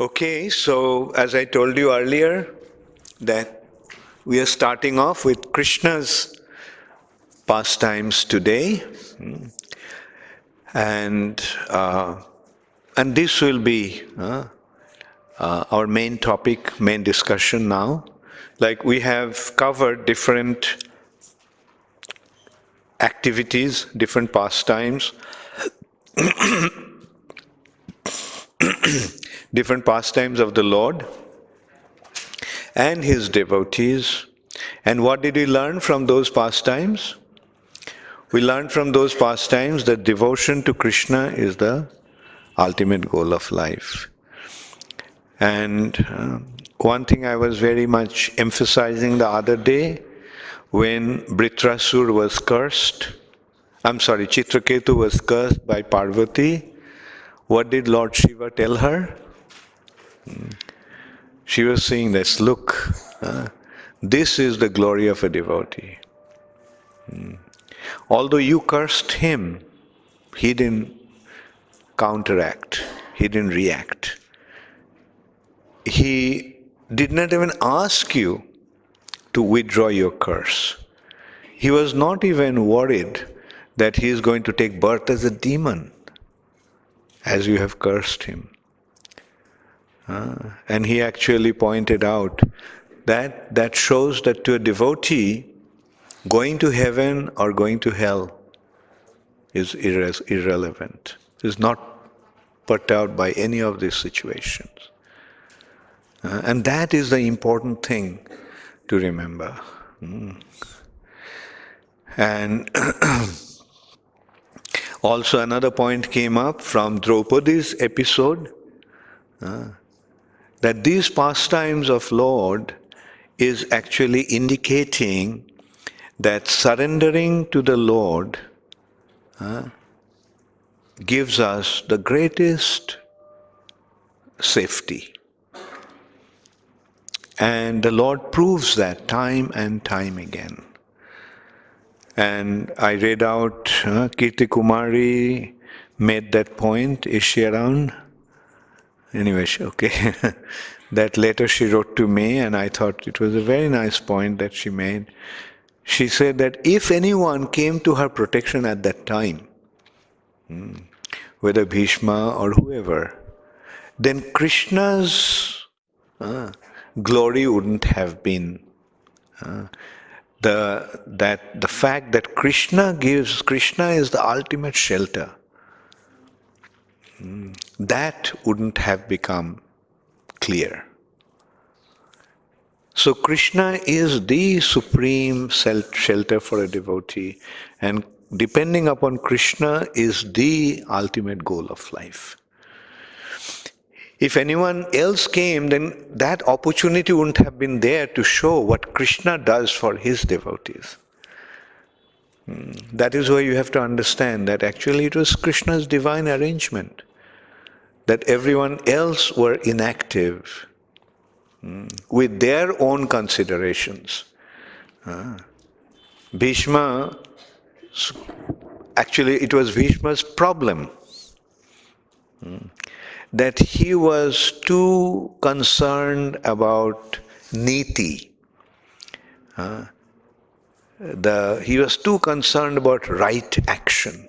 Okay, so as I told you earlier, that we are starting off with Krishna's pastimes today, and uh, and this will be our main topic, main discussion now. Like we have covered different activities, different pastimes, different pastimes of the Lord and his devotees. And what did we learn from those pastimes? We learned from those pastimes that devotion to Krishna is the ultimate goal of life. And one thing I was very much emphasizing the other day, when Britrasur was cursed, Chitraketu was cursed by Parvati, what did Lord Shiva tell her? She was saying this, look, this is the glory of a devotee. Although you cursed him, he didn't counteract, he didn't react. He did not even ask you to withdraw your curse. He was not even worried that he is going to take birth as a demon, as you have cursed him. And he actually pointed out that that shows that to a devotee, going to heaven or going to hell is irrelevant. Is not put out by any of these situations. And that is the important thing to remember. And also another point came up from Draupadi's episode, that these pastimes of Lord is actually indicating that surrendering to the Lord gives us the greatest safety. And the Lord proves that time and time again. And I read out, Kirti Kumari made that point. Is she around? Anyway, okay. That letter she wrote to me, and I thought it was a very nice point that she made. She said that if anyone came to her protection at that time, whether Bhishma or whoever, then Krishna's glory wouldn't have been. The fact that Krishna is the ultimate shelter, that wouldn't have become clear. So Krishna is the supreme shelter for a devotee, and depending upon Krishna is the ultimate goal of life. If anyone else came, then that opportunity wouldn't have been there to show what Krishna does for his devotees. That is why you have to understand that actually it was Krishna's divine arrangement, that everyone else were inactive with their own considerations. Bhishma, actually it was Bhishma's problem, that he was too concerned about niti. He was too concerned about right action.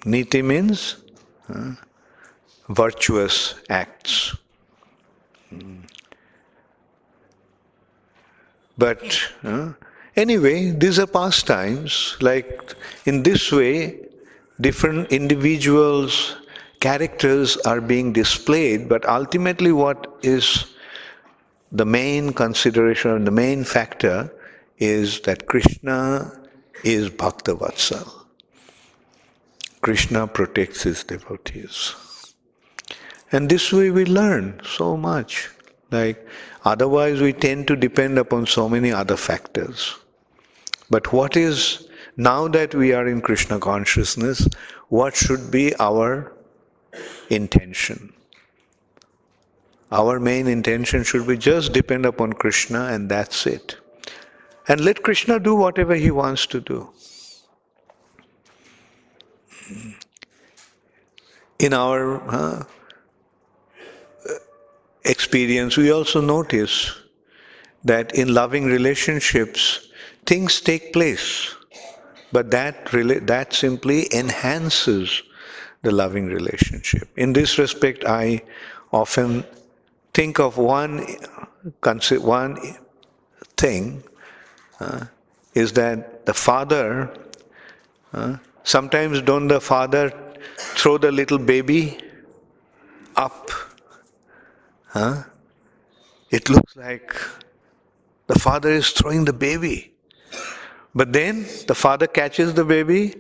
Niti means virtuous acts. But anyway, these are pastimes. Like in this way, different individuals' characters are being displayed, but ultimately what is the main consideration and the main factor is that Krishna is Bhakta Vatsal. Krishna protects his devotees. And this way we learn so much. Like otherwise we tend to depend upon so many other factors. But what is, now that we are in Krishna consciousness, what should be our intention? Our main intention should be just depend upon Krishna, and that's it. And let Krishna do whatever he wants to do. In our experience, we also notice that in loving relationships, things take place, but that simply enhances the loving relationship. In this respect, I often think of one thing is that the father, sometimes don't the father throw the little baby up? It looks like the father is throwing the baby. But then the father catches the baby,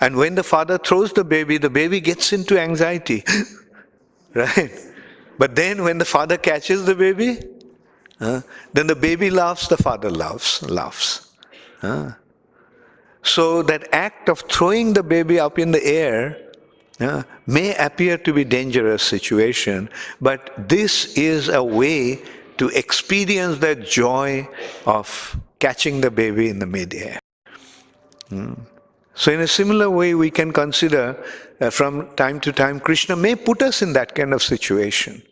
and when the father throws the baby gets into anxiety. Right? But then when the father catches the baby, then the baby laughs, the father laughs. So that act of throwing the baby up in the air may appear to be dangerous situation, but this is a way to experience that joy of catching the baby in the mid-air. So in a similar way, we can consider from time to time, Krishna may put us in that kind of situation.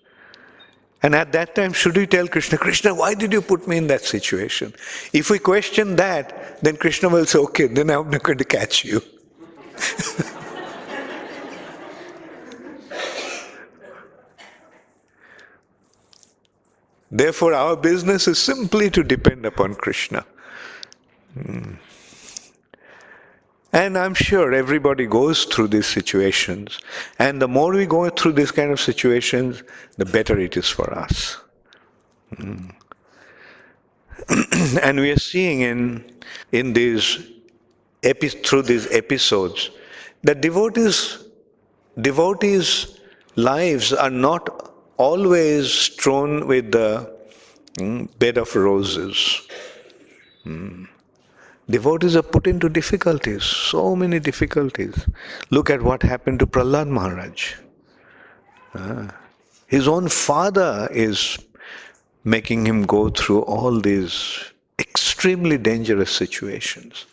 And at that time, should we tell Krishna, Krishna, why did you put me in that situation? If we question that, then Krishna will say, okay, then I'm not going to catch you. Therefore, our business is simply to depend upon Krishna. And I'm sure everybody goes through these situations. And the more we go through these kind of situations, the better it is for us. And we are seeing in these through these episodes that devotees' lives are not always strewn with the bed of roses. Devotees are put into difficulties, so many difficulties. Look at what happened to Prahlad Maharaj. His own father is making him go through all these extremely dangerous situations.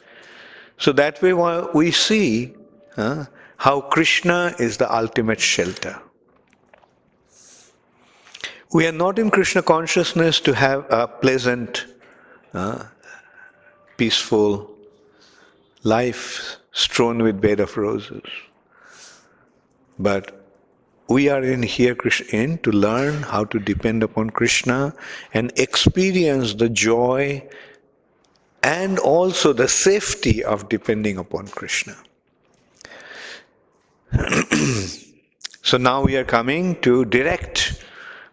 So that way we see how Krishna is the ultimate shelter. We are not in Krishna consciousness to have a pleasant, peaceful life strewn with bed of roses. But we are in to learn how to depend upon Krishna and experience the joy and also the safety of depending upon Krishna. So now we are coming to direct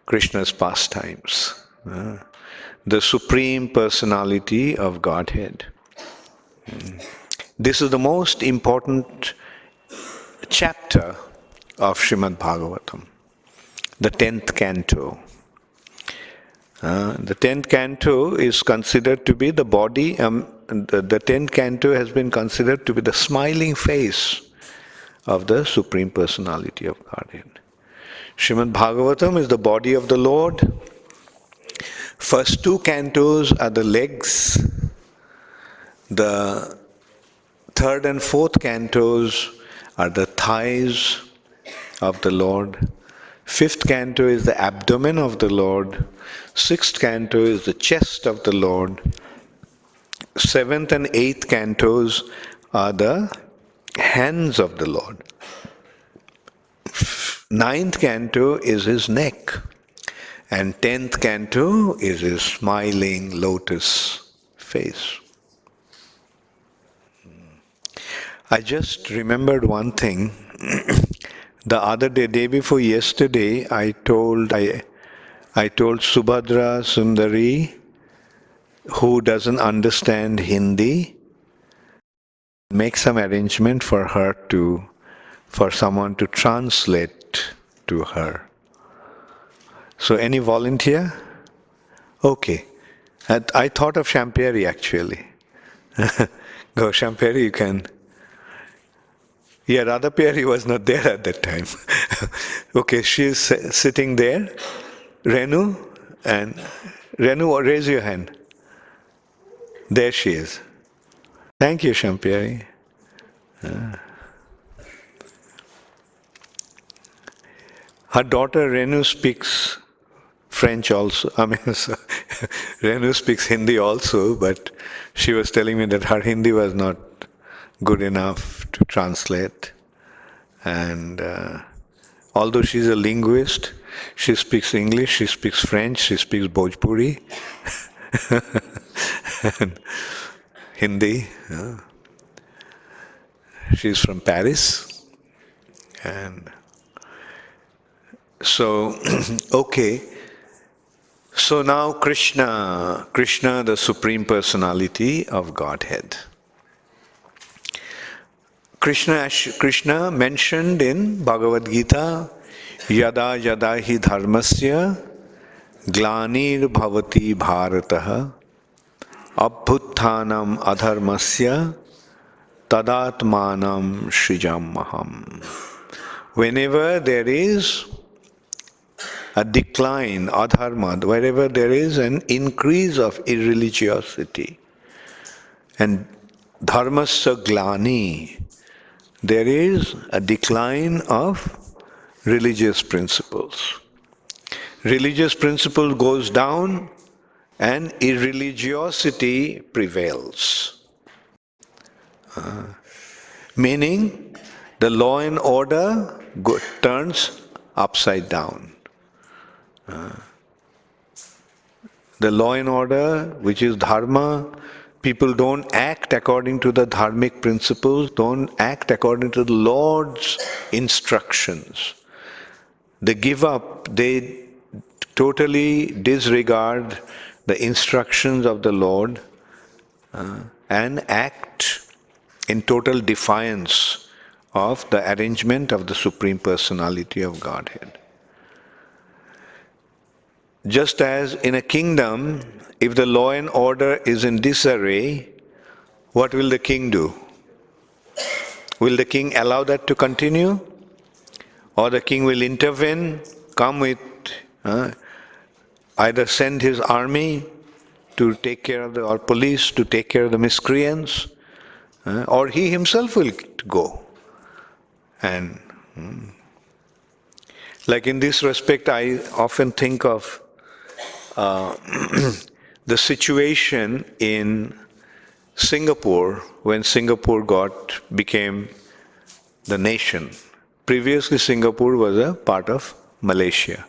Krishna's pastimes, the Supreme Personality of Godhead. This is the most important chapter of Srimad Bhagavatam, the 10th canto. The 10th canto is considered to be the body, the 10th canto has been considered to be the smiling face of the Supreme Personality of Godhead. Srimad Bhagavatam is the body of the Lord. First two cantos are the legs. The third and fourth cantos are the thighs of the Lord. Fifth canto is the abdomen of the Lord. Sixth canto is the chest of the Lord. Seventh and eighth cantos are the hands of the Lord. Ninth canto is his neck. And 10th canto is his smiling lotus face. I just remembered one thing. The other day before yesterday, I told Subhadra Sundari, who doesn't understand Hindi, make some arrangement for her for someone to translate to her. So any volunteer? Okay. I thought of Shamperi actually. Go, Shamperi, you can. Yeah, Radhaperi was not there at that time. Okay, she is sitting there. Renu, raise your hand. There she is. Thank you, Shamperi. Her daughter Renu speaks French also. I mean, so Renu speaks Hindi also, but she was telling me that her Hindi was not good enough to translate. And although she's a linguist, she speaks English, she speaks French, she speaks Bhojpuri, and Hindi. She's from Paris. And so, okay. So now Krishna, the Supreme Personality of Godhead. Krishna mentioned in Bhagavad Gita, Yada yada hi dharmasya glanir bhavati bharataha abhuttanam adharmasya tadatmanam srijamaham. Whenever there is a decline, adharma, wherever there is an increase of irreligiosity, and dharmasya glani, there is a decline of religious principles. Religious principle goes down and irreligiosity prevails. Meaning the law and order turns upside down. The law and order, which is dharma, people don't act according to the dharmic principles, don't act according to the Lord's instructions. They give up, they totally disregard the instructions of the Lord and act in total defiance of the arrangement of the Supreme Personality of Godhead. Just as in a kingdom, if the law and order is in disarray, what will the king do? Will the king allow that to continue? Or the king will intervene, come with, either send his army to take care of or police to take care of the miscreants, or he himself will go. And like in this respect, I often think of the situation in Singapore when Singapore became the nation. Previously, Singapore was a part of Malaysia,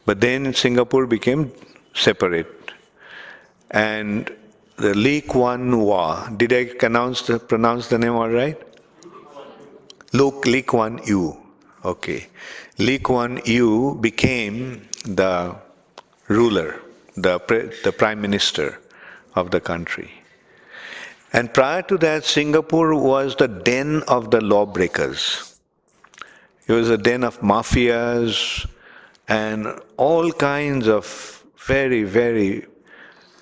but then Singapore became separate. And the Lee Kuan Yew, did I pronounce the name all right? Lee Kuan Yew. Okay, Lee Kuan Yew became the ruler, the prime minister of the country. And prior to that, Singapore was the den of the lawbreakers. It was a den of mafias and all kinds of very, very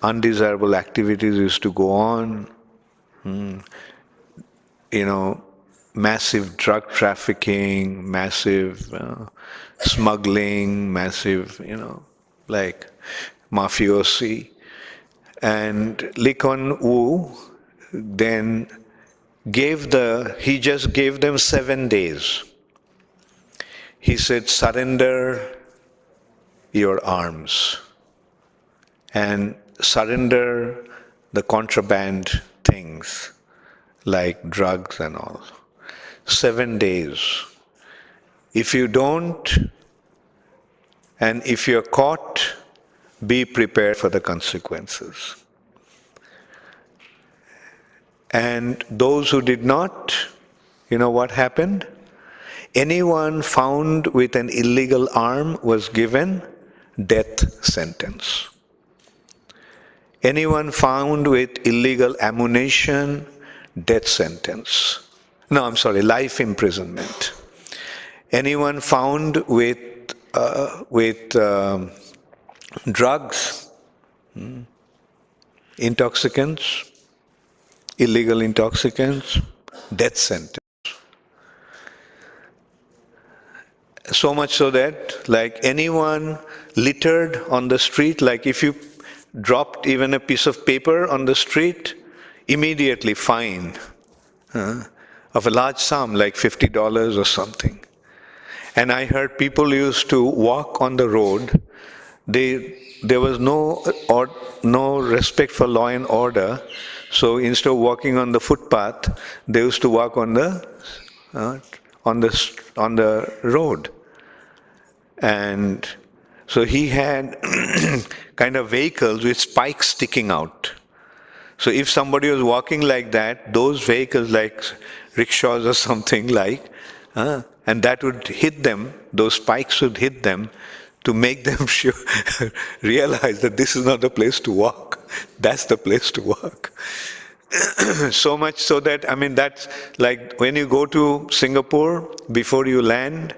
undesirable activities used to go on. Massive drug trafficking, massive smuggling, massive, like mafiosi. And Lee Kuan Yew then he just gave them 7 days. He said, surrender your arms and surrender the contraband things like drugs and all. 7 days. If you don't, and if you're caught, be prepared for the consequences. And those who did not, what happened? Anyone found with an illegal arm was given death sentence. Anyone found with illegal ammunition, death sentence. No, I'm sorry, life imprisonment. Anyone found with drugs, intoxicants, illegal intoxicants, death sentence. So much so that, like anyone littered on the street, like if you dropped even a piece of paper on the street, immediately fine of a large sum, like $50 or something. And I heard people used to walk on the road there was no respect for law and order. So instead of walking on the footpath, they used to walk on the uh, on the road. And so he had kind of vehicles with spikes sticking out. So if somebody was walking like that, those vehicles like rickshaws or something like, and that would hit them, those spikes would hit them to make them realize that this is not the place to walk. That's the place to walk. So much so that, I mean, that's like when you go to Singapore, before you land,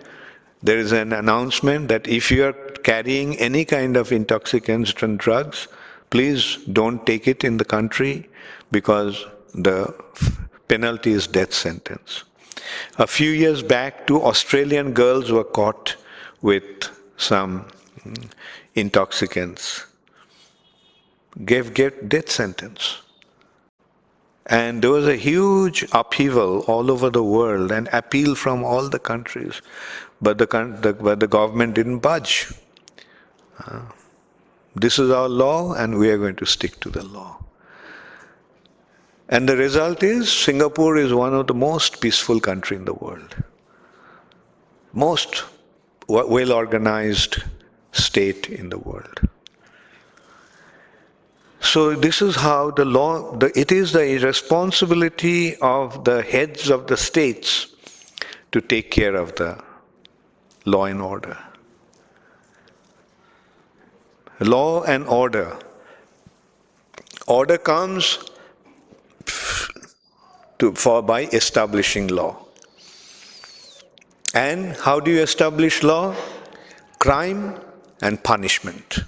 there is an announcement that if you are carrying any kind of intoxicants and drugs, please don't take it in the country because the penalty is death sentence. A few years back, 2 Australian girls were caught with some intoxicants, gave death sentence. And there was a huge upheaval all over the world, an appeal from all the countries, but the government didn't budge. This is our law, and we are going to stick to the law. And the result is, Singapore is one of the most peaceful countries in the world. Most well-organized state in the world. So this is how the law, it is the responsibility of the heads of the states to take care of the law and order. Law and order. Order comes by establishing law. And how do you establish law? Crime and punishment.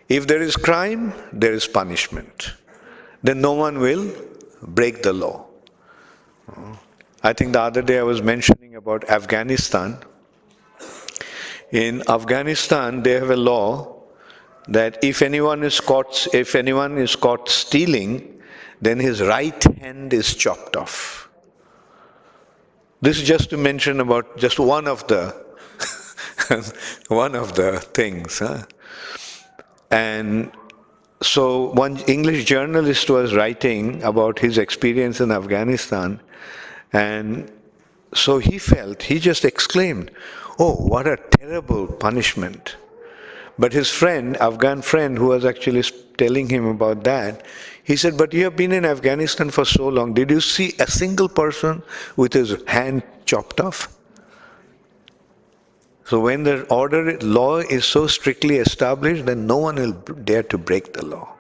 If there is crime, there is punishment. Then no one will break the law. I think the other day I was mentioning about Afghanistan. In Afghanistan, they have a law that if anyone is caught stealing, then his right hand is chopped off. This is just to mention about just one of the things. And so one English journalist was writing about his experience in Afghanistan, and so he just exclaimed, "Oh, what a terrible punishment." But his friend, Afghan friend, who was actually telling him about that, he said, "But you have been in Afghanistan for so long, did you see a single person with his hand chopped off?" So when the law is so strictly established, then no one will dare to break the law.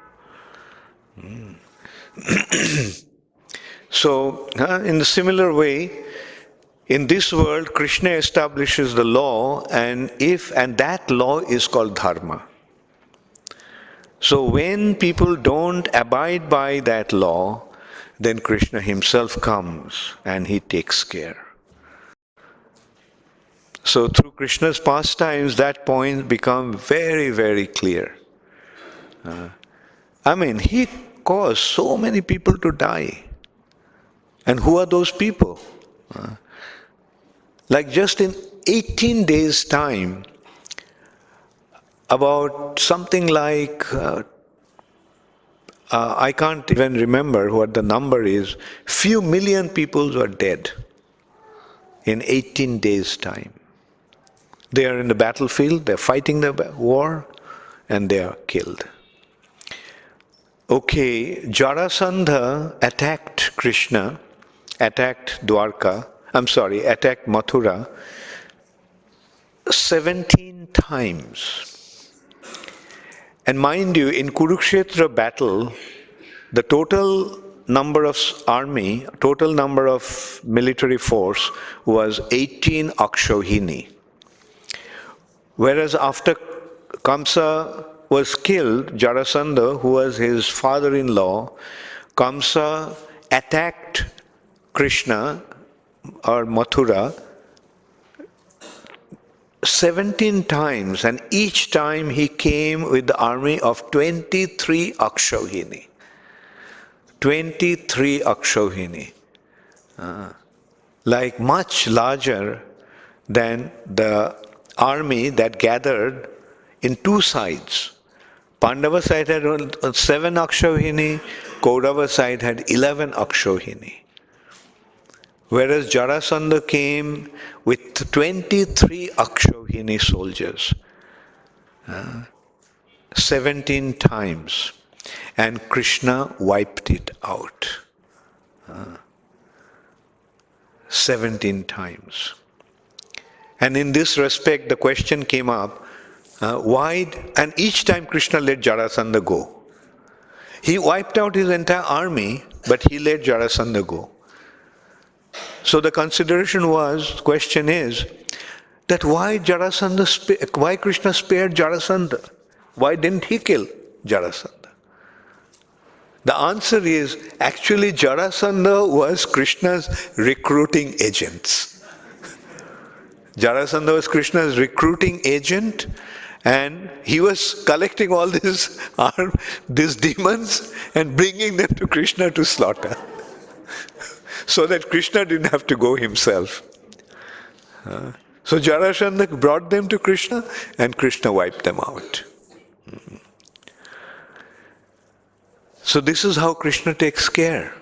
So, in a similar way, in this world, Krishna establishes the law, and that law is called dharma. So when people don't abide by that law, then Krishna himself comes and he takes care. So through Krishna's pastimes, that point becomes very, very clear. He caused so many people to die. And who are those people? Like just in 18 days' time, about something like, I can't even remember what the number is, few million people were dead in 18 days' time. They are in the battlefield, they're fighting the war, and they are killed. Okay, Jarasandha attacked Krishna, attacked Mathura 17 times. And mind you, in Kurukshetra battle, the total number of military force was 18 Akshohini. Whereas after Kamsa was killed, Jarasandha, who was his father-in-law, Kamsa attacked Krishna or Mathura 17 times, and each time he came with the army of 23 Akshohini. 23 Akshohini. Like much larger than the army that gathered in two sides. Pandava side had 7 Akshavahini, Kaurava side had 11 Akshavahini. Whereas Jarasandha came with 23 Akshavahini soldiers, 17 times, and Krishna wiped it out. 17 times. And in this respect, the question came up, why, and each time Krishna let Jarasandha go. He wiped out his entire army, but he let Jarasandha go. So the question is, that why Krishna spared Jarasandha? Why didn't he kill Jarasandha? The answer is, actually Jarasandha was Krishna's recruiting agents. Jarasandha was Krishna's recruiting agent, and he was collecting all these demons and bringing them to Krishna to slaughter. So that Krishna didn't have to go himself. So Jarasandha brought them to Krishna, and Krishna wiped them out. So this is how Krishna takes care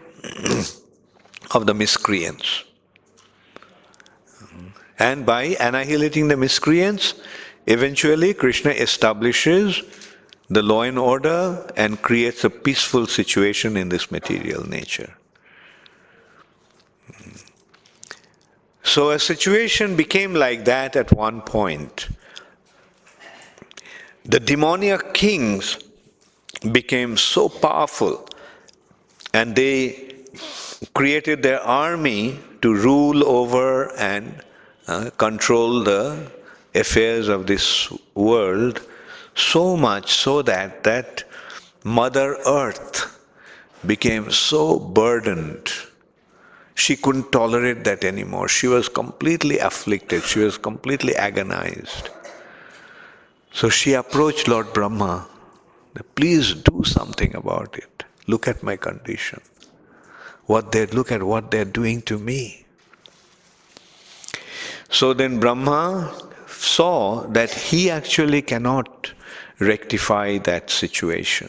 of the miscreants. And by annihilating the miscreants, eventually Krishna establishes the law and order and creates a peaceful situation in this material nature. So a situation became like that at one point. The demoniac kings became so powerful, and they created their army to rule over and control the affairs of this world, so much so that Mother Earth became so burdened. She couldn't tolerate that anymore. She was completely afflicted. She was completely agonized. So she approached Lord Brahma. Please do something about it. Look at my condition. Look at what they're doing to me. So then Brahma saw that he actually cannot rectify that situation.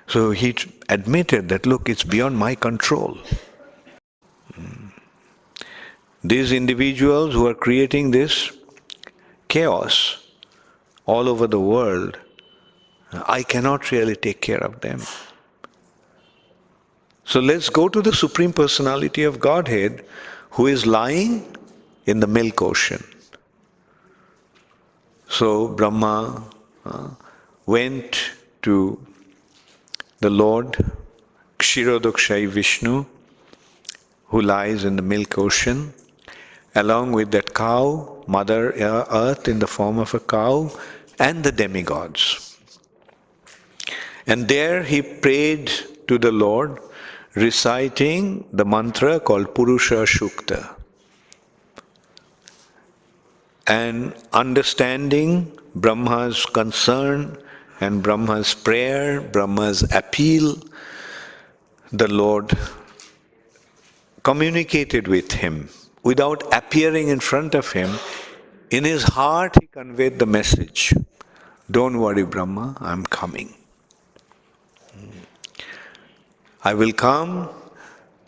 So he admitted that, look, it's beyond my control. These individuals who are creating this chaos all over the world, I cannot really take care of them. So let's go to the Supreme Personality of Godhead, who is lying in the milk ocean. So Brahma went to the Lord Kshirodakshayi Vishnu, who lies in the milk ocean, along with that cow, Mother Earth in the form of a cow, and the demigods. And there he prayed to the Lord, reciting the mantra called Purusha Shukta. And understanding Brahma's concern and Brahma's prayer, Brahma's appeal, the Lord communicated with him. Without appearing in front of him, in his heart he conveyed the message. Don't worry, Brahma, I'm coming. I will come,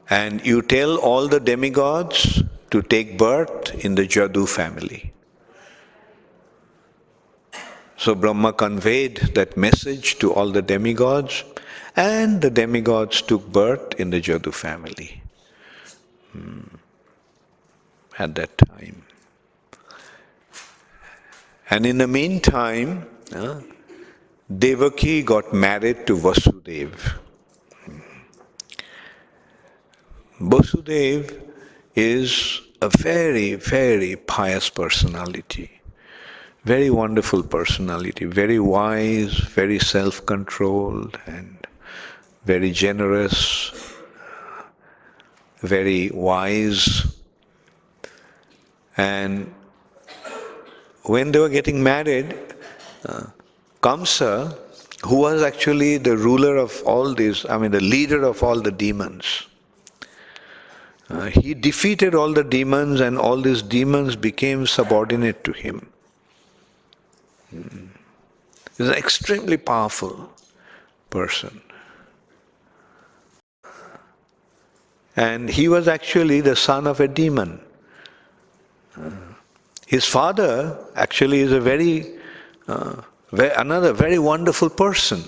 and you tell all the demigods to take birth in the Jadu family. So Brahma conveyed that message to all the demigods, and the demigods took birth in the Jadu family. At that time. And in the meantime, Devaki got married to Vasudeva. Vasudeva is a very, very pious personality, very wonderful personality, very wise, very self-controlled, and very generous, very wise. And when they were getting married, Kamsa, who was actually the ruler of all these, the leader of all the demons, he defeated all the demons, and all these demons became subordinate to him. He's an extremely powerful person. And he was actually the son of a demon. His father actually is another very wonderful person.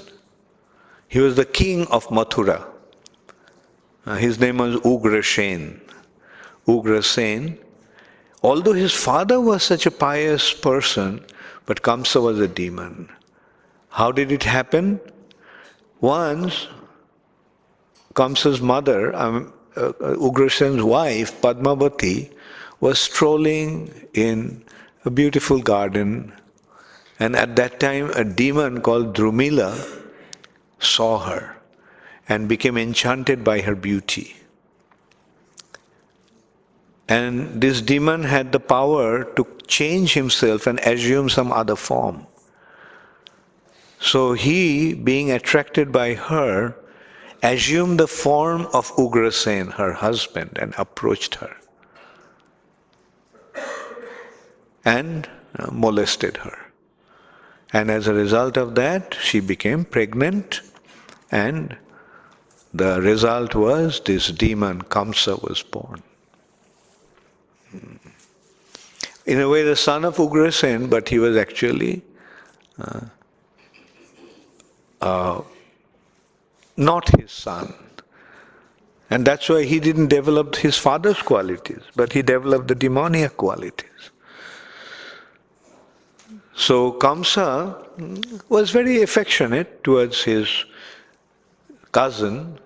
He was the king of Mathura. His name was Ugrasen. Ugrasen. Although his father was such a pious person, but Kamsa was a demon. How did it happen? Once, Kamsa's mother, Ugrasen's wife, Padmavati, was strolling in a beautiful garden, and at that time a demon called Drumila saw her and became enchanted by her beauty. And this demon had the power to change himself and assume some other form. So he, being attracted by her, assumed the form of Ugrasen, her husband, and approached her and molested her. And as a result of that, she became pregnant, and the result was this demon, Kamsa, was born. In a way, the son of Ugrasen, but he was actually not his son. And that's why he didn't develop his father's qualities, but he developed the demoniac qualities. So Kamsa was very affectionate towards his cousin,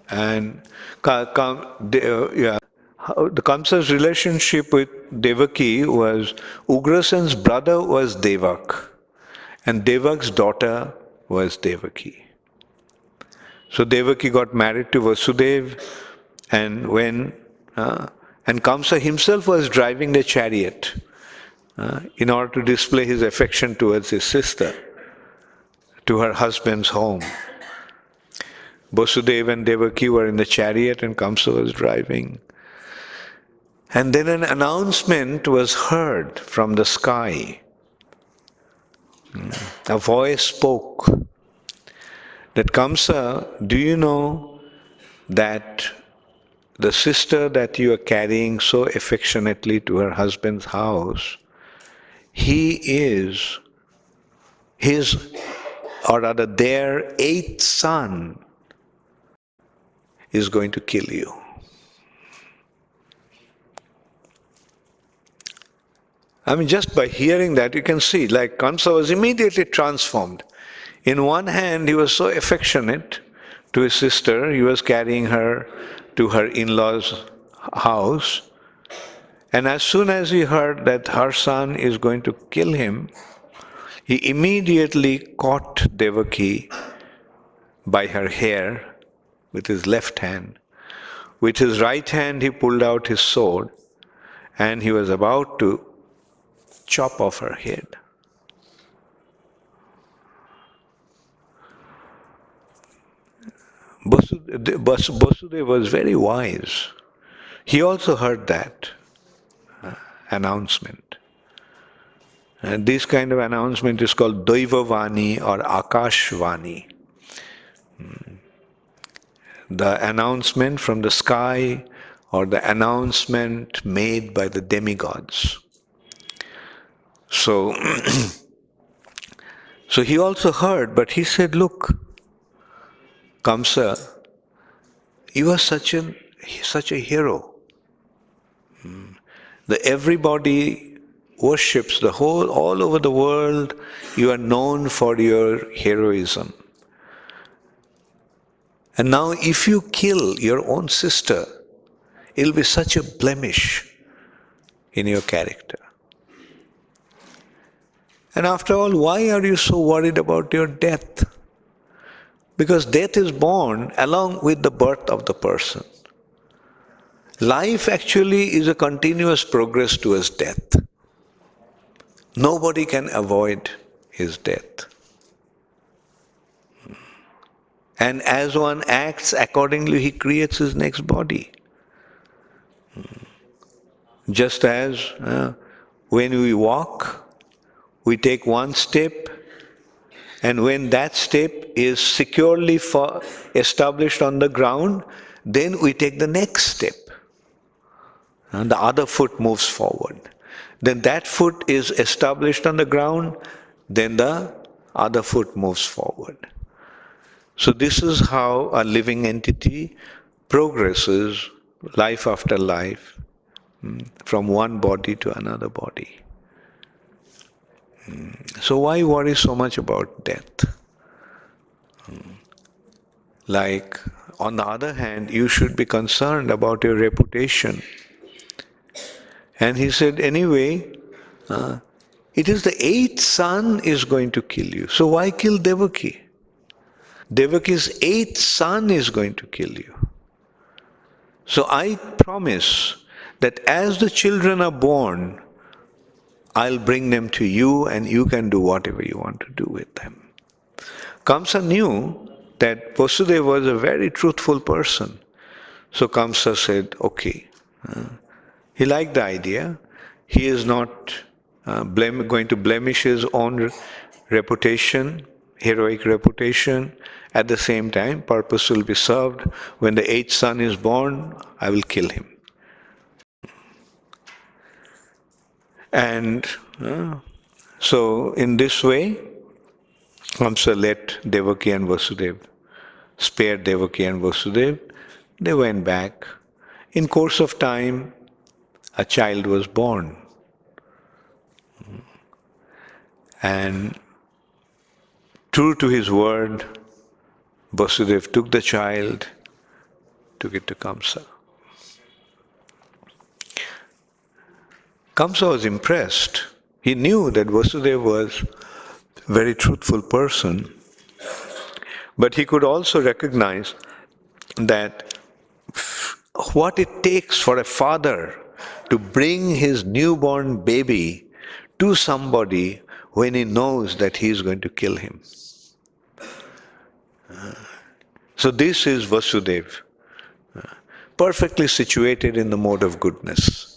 and the Kamsa's relationship with Devaki was, Ugrasen's brother was Devak, and Devak's daughter was Devaki. So Devaki got married to Vasudeva, and Kamsa himself was driving the chariot in order to display his affection towards his sister, to her husband's home. Vasudeva and Devaki were in the chariot and Kamsa was driving. And then an announcement was heard from the sky. A voice spoke that, Kamsa, do you know that the sister that you are carrying so affectionately to her husband's house, he is his, or rather their 8th son is going to kill you. I mean, just by hearing that, you can see, like, Kamsa was immediately transformed. In one hand, he was so affectionate to his sister, he was carrying her to her in-laws' house. And as soon as he heard that her son is going to kill him, he immediately caught Devaki by her hair with his left hand. With his right hand, he pulled out his sword, and he was about to chop off her head. Vasudeva was very wise. He also heard that announcement. And this kind of announcement is called Daivavani or Akashvani. The announcement from the sky, or the announcement made by the demigods. So, so he also heard, but he said, look, Kamsa, you are such a hero. Everybody worships all over the world. You are known for your heroism. And now if you kill your own sister, it'll be such a blemish in your character. And after all, why are you so worried about your death? Because death is born along with the birth of the person. Life actually is a continuous progress towards death. Nobody can avoid his death. And as one acts, accordingly he creates his next body. Just as when we walk, we take one step, and when that step is securely established on the ground, then we take the next step. And the other foot moves forward. Then that foot is established on the ground, then the other foot moves forward. So this is how a living entity progresses life after life, from one body to another body. So why worry so much about death? Like, on the other hand, you should be concerned about your reputation. And he said, anyway, it is the eighth son is going to kill you. So why kill Devaki? Devaki's eighth son is going to kill you. So I promise that as the children are born, I'll bring them to you and you can do whatever you want to do with them. Kamsa knew that Vasudeva was a very truthful person. So Kamsa said, okay. He liked the idea. He is not going to blemish his own reputation, heroic reputation. At the same time, purpose will be served. When the eighth son is born, I will kill him. And so in this way, Kamsa let Devaki and Vasudeva, spared Devaki and Vasudeva. They went back. In course of time, a child was born. And true to his word, Vasudeva took the child, took it to Kamsa. Kamsa was impressed. He knew that Vasudeva was a very truthful person, but he could also recognize that what it takes for a father to bring his newborn baby to somebody when he knows that he is going to kill him. So this is Vasudeva, perfectly situated in the mode of goodness.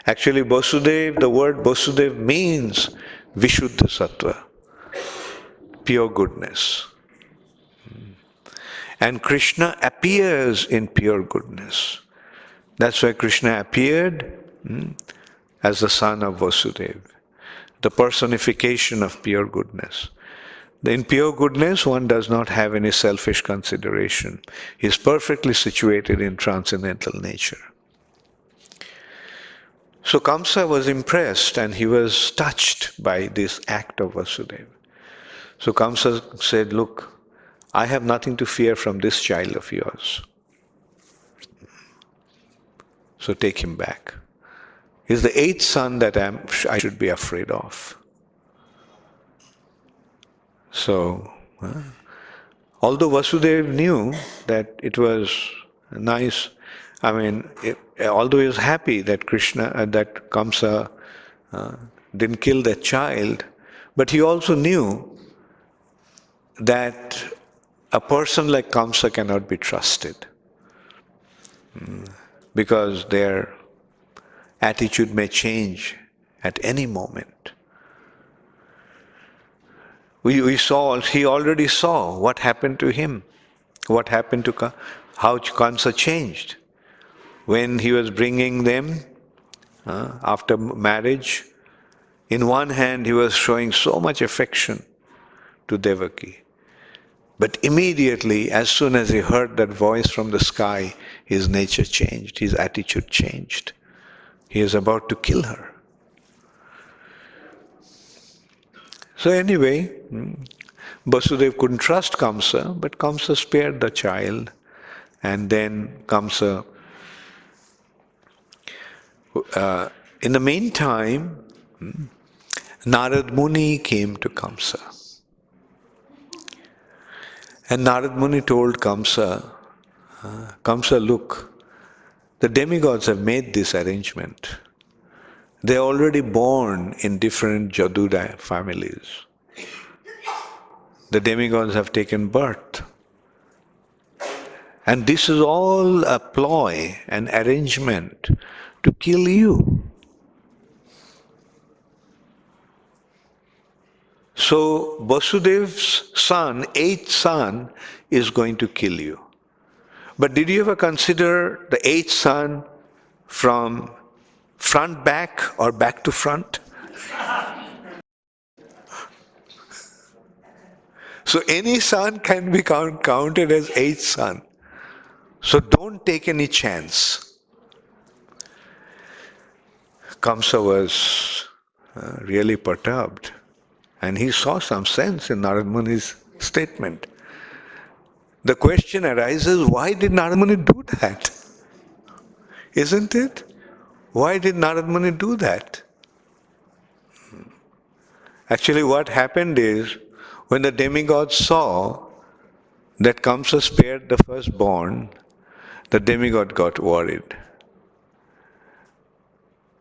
Actually, Vasudeva, the word Vasudeva means Vishuddha Sattva, pure goodness. And Krishna appears in pure goodness. That's why Krishna appeared as the son of Vasudeva, the personification of pure goodness. In pure goodness, one does not have any selfish consideration. He is perfectly situated in transcendental nature. So Kamsa was impressed and he was touched by this act of Vasudeva. So Kamsa said, look, I have nothing to fear from this child of yours. So take him back. He's the eighth son that I should be afraid of. So, although Vasudeva knew that it was nice, although he was happy that that Kamsa didn't kill that child, but he also knew that a person like Kamsa cannot be trusted because their attitude may change at any moment. He already saw what happened to him, how Kamsa changed. When he was bringing them after marriage, in one hand he was showing so much affection to Devaki. But immediately, as soon as he heard that voice from the sky, his nature changed, his attitude changed. He is about to kill her. So anyway, Vasudeva couldn't trust Kamsa, but Kamsa spared the child. And then Kamsa, in the meantime, Narad Muni came to Kamsa. And Narad Muni told Kamsa, Kamsa, look, the demigods have made this arrangement. They are already born in different Jaduda families. The demigods have taken birth. And this is all a ploy, an arrangement to kill you. So Vasudev's son, eighth son, is going to kill you. But did you ever consider the eighth son from front back or back to front? So any son can be counted as eighth son. So don't take any chance. Kamsa was really perturbed, and he saw some sense in Narad Muni's statement. The question arises, why did Narad Muni do that? Isn't it? Why did Narad Muni do that? Actually, what happened is, when the demigods saw that Kamsa spared the firstborn, the demigod got worried.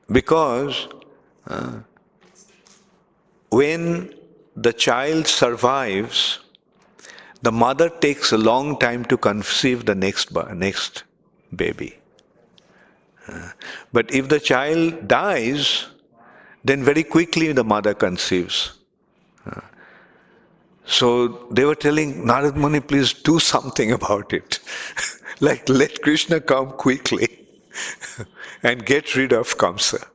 Because when the child survives, the mother takes a long time to conceive the next baby. But if the child dies, then very quickly the mother conceives. So they were telling Narad Muni, please do something about it. Like, let Krishna come quickly and get rid of Kamsa.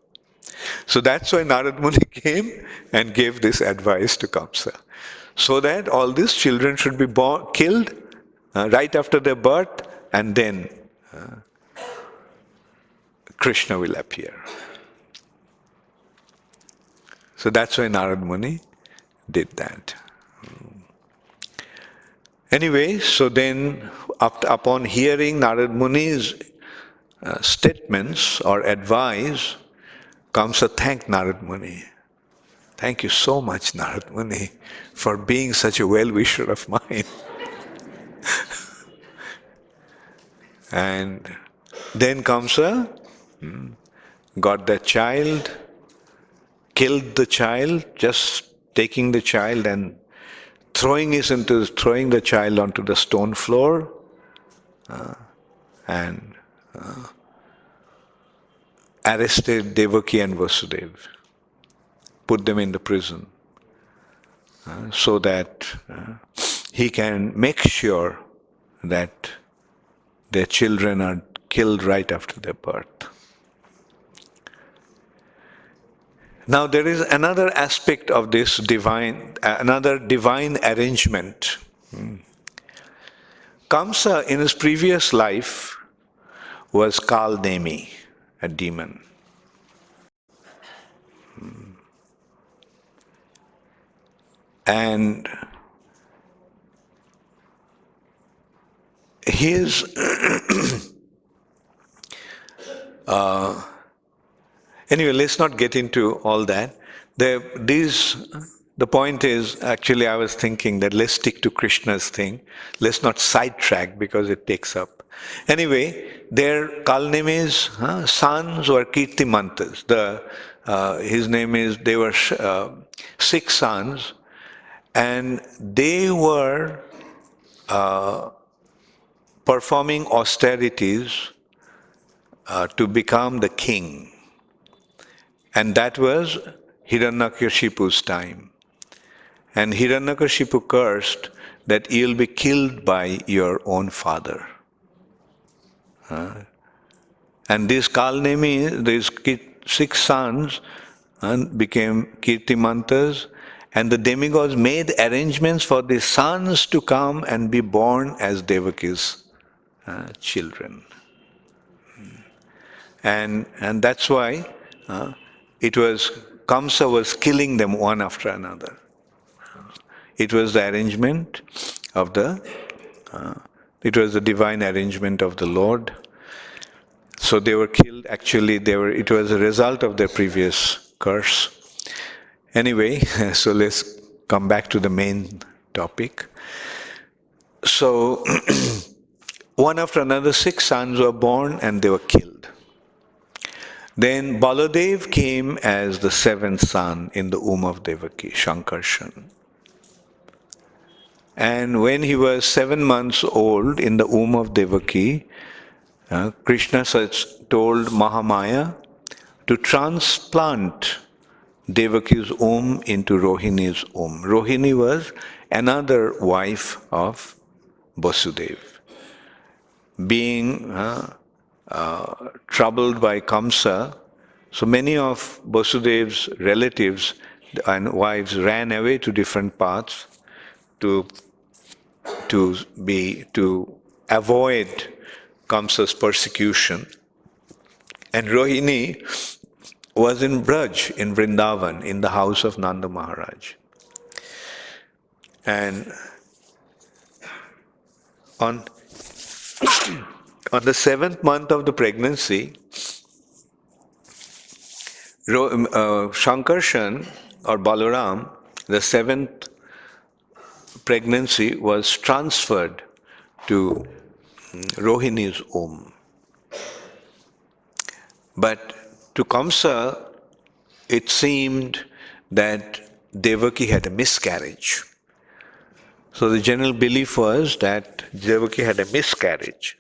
So that's why Narad Muni came and gave this advice to Kamsa. So that all these children should be killed right after their birth, and then Krishna will appear. So that's why Narad Muni did that. Anyway, so then upon hearing Narad Muni's statements or advice, Kamsa thanked Narad Muni. Thank you so much, Narad Muni, for being such a well-wisher of mine. And then Kamsa got that child, killed the child, just taking the child and throwing the child onto the stone floor, and arrested Devaki and Vasudeva, put them in the prison, so that he can make sure that their children are killed right after their birth. Now there is another aspect of this another divine arrangement. Kamsa in his previous life was Kalnemi, a demon. And his anyway, let's not get into all that. The point is, actually I was thinking that let's stick to Krishna's thing. Let's not sidetrack because it takes up. Anyway, their Kalnemi's sons were Kirtimantas. They were 6 sons, and they were performing austerities to become the king. And that was Hiranyakashipu's time. And Hiranyakashipu cursed that you'll be killed by your own father. And these Kalnemi, these 6 sons, became Kirtimantas, and the demigods made arrangements for the sons to come and be born as Devaki's children. And that's why Kamsa was killing them one after another. It was the arrangement of it was the divine arrangement of the Lord. So they were killed, it was a result of their previous curse. Anyway, so let's come back to the main topic. So, one after another, 6 sons were born and they were killed. Then Baladev came as the 7th son in the womb of Devaki, Shankarshan. And when he was 7 months old in the womb of Devaki, Krishna told Mahamaya to transplant Devaki's womb into Rohini's womb. Rohini was another wife of Vasudeva. Being troubled by Kamsa, so many of Vasudeva's relatives and wives ran away to different paths to avoid Kamsa's persecution. And Rohini was in Braj, in Vrindavan, in the house of Nanda Maharaj. And on the 7th month of the pregnancy, Shankarshan or Balaram, the 7th pregnancy was transferred to Rohini's womb. But to Kamsa, it seemed that Devaki had a miscarriage. So the general belief was that Devaki had a miscarriage.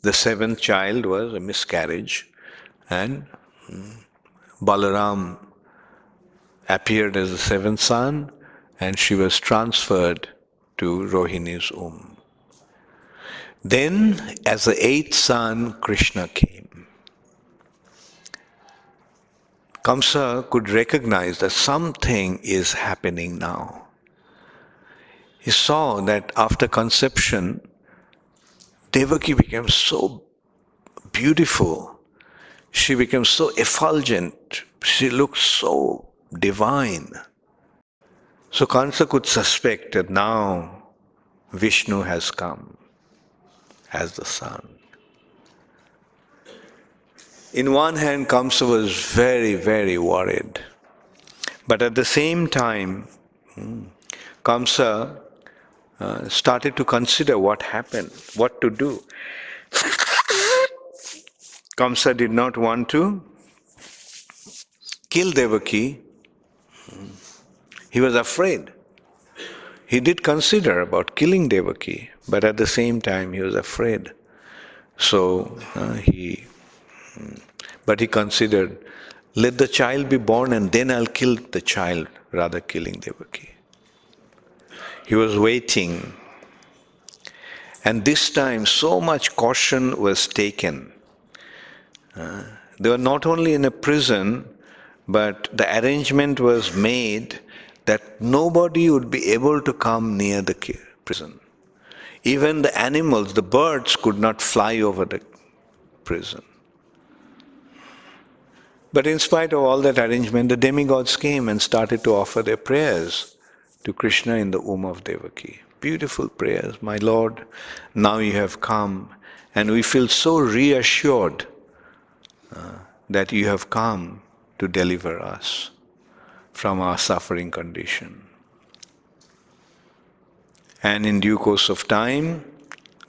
The 7th child was a miscarriage, and Balaram appeared as the 7th son, and she was transferred to Rohini's womb. Then, as the 8th son, Krishna came. Kamsa could recognize that something is happening now. He saw that after conception, Devaki became so beautiful. She became so effulgent. She looked so divine. So Kamsa could suspect that now Vishnu has come as the son. In one hand, Kamsa was very, very worried. But at the same time, Kamsa started to consider what happened, what to do. Kamsa did not want to kill Devaki. He was afraid. He did consider about killing Devaki, but at the same time he was afraid. So he considered, let the child be born and then I'll kill the child, rather killing Devaki. He was waiting. And this time so much caution was taken. They were not only in a prison, but the arrangement was made that nobody would be able to come near the prison. Even the animals, the birds, could not fly over the prison. But in spite of all that arrangement, the demigods came and started to offer their prayers to Krishna in the womb of Devaki. Beautiful prayers. My Lord, now you have come, and we feel so reassured that you have come to deliver us from our suffering condition. And in due course of time,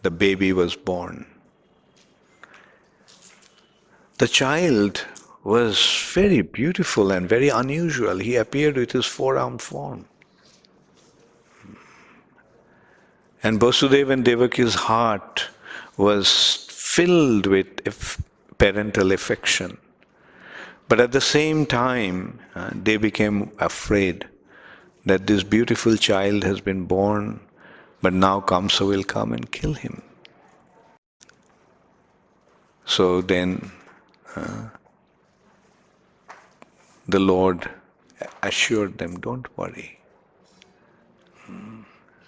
the baby was born. The child was very beautiful and very unusual. He appeared with his four-armed form. And Vasudeva and Devaki's heart was filled with parental affection. But at the same time, they became afraid that this beautiful child has been born, but now Kamsa will come and kill him. So then the Lord assured them, don't worry.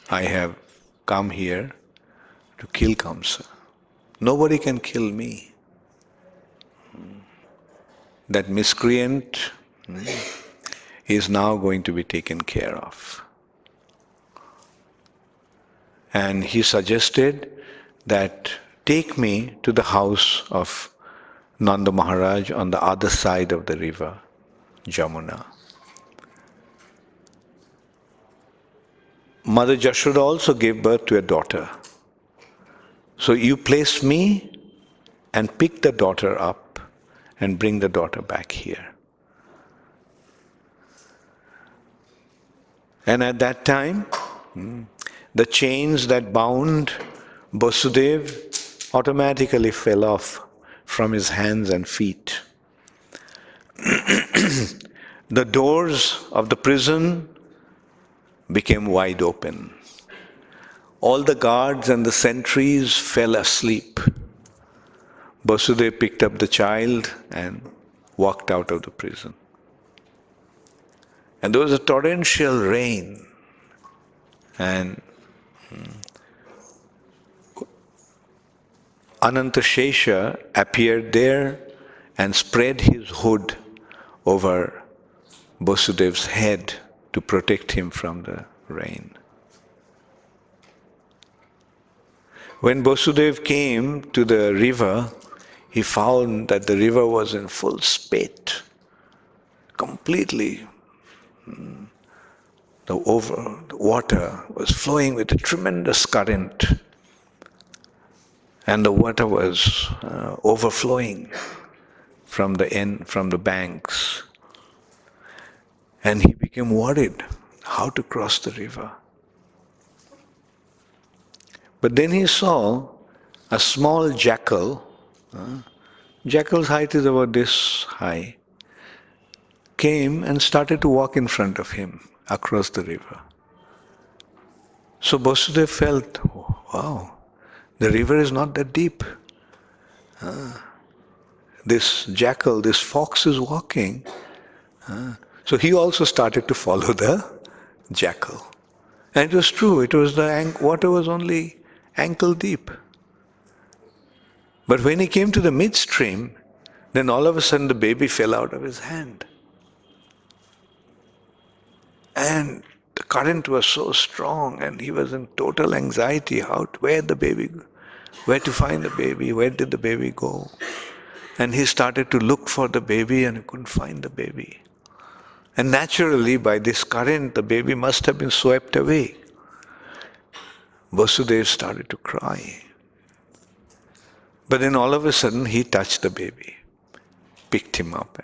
I have come here to kill Kamsa. Nobody can kill me. That miscreant is now going to be taken care of. And he suggested that take me to the house of Nanda Maharaj on the other side of the river, Jamuna. Mother Jashoda also gave birth to a daughter. So you place me and pick the daughter up and bring the daughter back here. And at that time, the chains that bound Vasudeva automatically fell off from his hands and feet. the doors of the prison became wide open. All the guards and the sentries fell asleep. Vasudeva picked up the child and walked out of the prison. And there was a torrential rain. And Anantashesha appeared there and spread his hood over Vasudev's head to protect him from the rain. When Vasudev came to the river, he found that the river was in full spate, completely. The water was flowing with a tremendous current, and the water was overflowing from the banks. And he became worried how to cross the river. But then he saw a small jackal. Jackal's height is about this high. Came and started to walk in front of him across the river. So Vasudeva felt, wow, the river is not that deep. This jackal, this fox is walking. So he also started to follow the jackal. And it was true, water was only ankle deep. But when he came to the midstream, then all of a sudden the baby fell out of his hand. And the current was so strong and he was in total anxiety. Where to find the baby, where did the baby go? And he started to look for the baby and he couldn't find the baby. And naturally, by this current, the baby must have been swept away. Vasudeva started to cry. But then all of a sudden, he touched the baby, picked him up.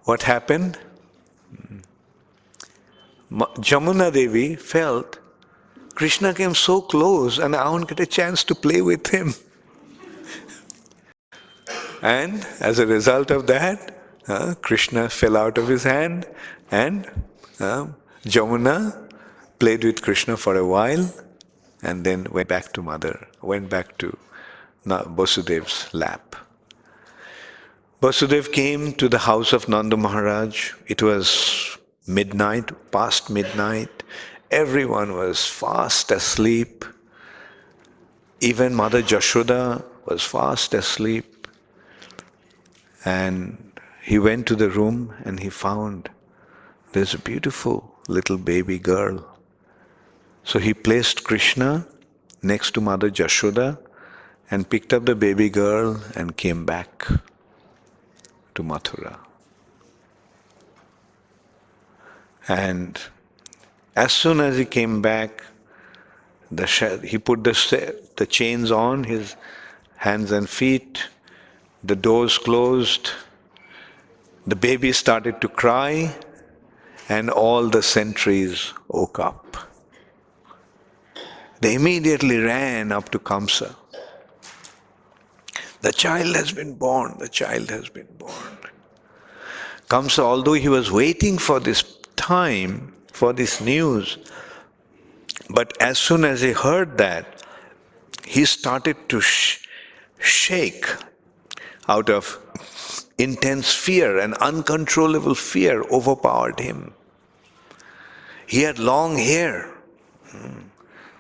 What happened? Jamuna Devi felt Krishna came so close and I won't get a chance to play with him. And as a result of that, Krishna fell out of his hand and Jamuna played with Krishna for a while and then went back to Vasudeva's lap. Vasudeva came to the house of Nanda Maharaj. It was midnight, past midnight. Everyone was fast asleep. Even Mother Jashoda was fast asleep. And he went to the room and he found there's a beautiful little baby girl. So he placed Krishna next to Mother Jashoda and picked up the baby girl and came back to Mathura. And as soon as he came back, he put the chains on his hands and feet, the doors closed, the baby started to cry, and all the sentries woke up. They immediately ran up to Kamsa. The child has been born, the child has been born. Kamsa, although he was waiting for this time, for this news, but as soon as he heard that, he started to shake out of intense fear, and uncontrollable fear overpowered him. He had long hair.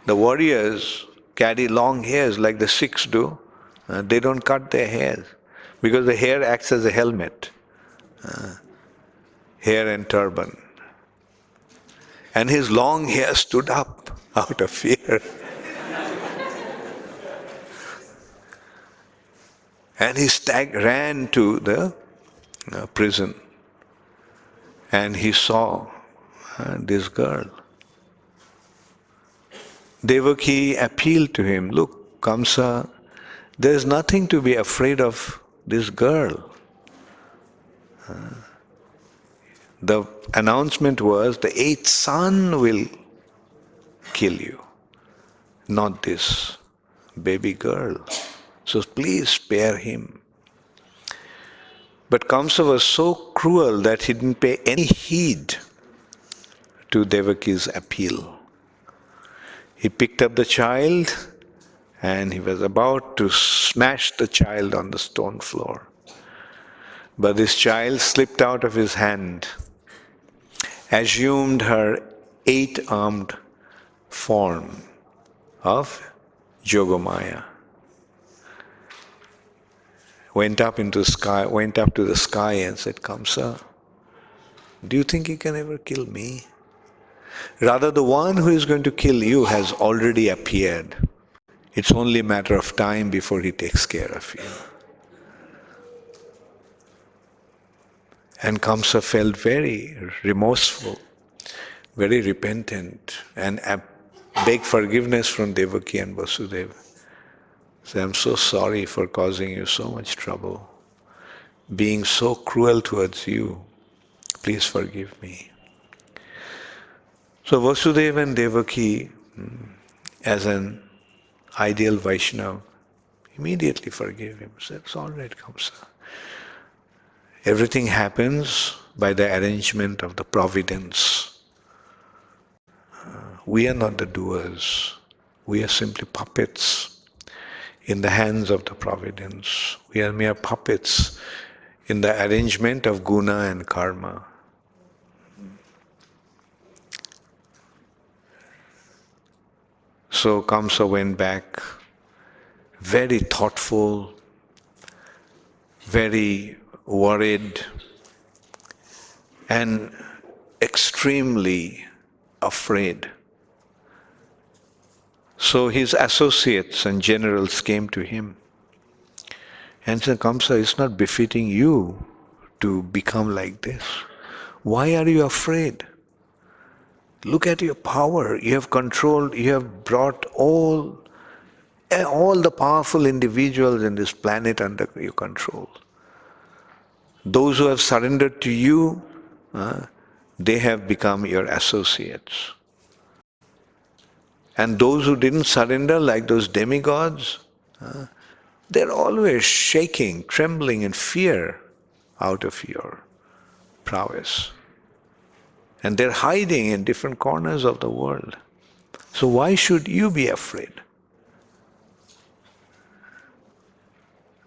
The warriors carry long hairs like the Sikhs do. They don't cut their hairs because the hair acts as a helmet. Hair and turban. And his long hair stood up out of fear. And he ran to the prison. And he saw this girl. Devaki appealed to him, look, Kamsa, there is nothing to be afraid of this girl. The announcement was the eighth son will kill you, not this baby girl. So please spare him. But Kamsa was so cruel that he didn't pay any heed to Devaki's appeal. He picked up the child and he was about to smash the child on the stone floor. But this child slipped out of his hand, assumed her 8-armed form of Yogamaya, went up to the sky and said, Kamsa, do you think you can ever kill me? Rather, the one who is going to kill you has already appeared. It's only a matter of time before he takes care of you. And Kamsa felt very remorseful, very repentant, and begged forgiveness from Devaki and Vasudeva. Said, I'm so sorry for causing you so much trouble, being so cruel towards you. Please forgive me. So Vasudeva and Devaki, as an ideal Vaishnava, immediately forgave him. Said, it's all right, Kamsa. Everything happens by the arrangement of the providence. We are not the doers. We are simply puppets in the hands of the providence. We are mere puppets in the arrangement of guna and karma. So Kamsa went back, very thoughtful, very worried, and extremely afraid. So his associates and generals came to him and said, Kamsa, it's not befitting you to become like this. Why are you afraid? Look at your power. You have controlled, you have brought all the powerful individuals in this planet under your control. Those who have surrendered to you, they have become your associates. And those who didn't surrender, like those demigods, they're always shaking, trembling in fear out of your prowess. And they're hiding in different corners of the world. So why should you be afraid?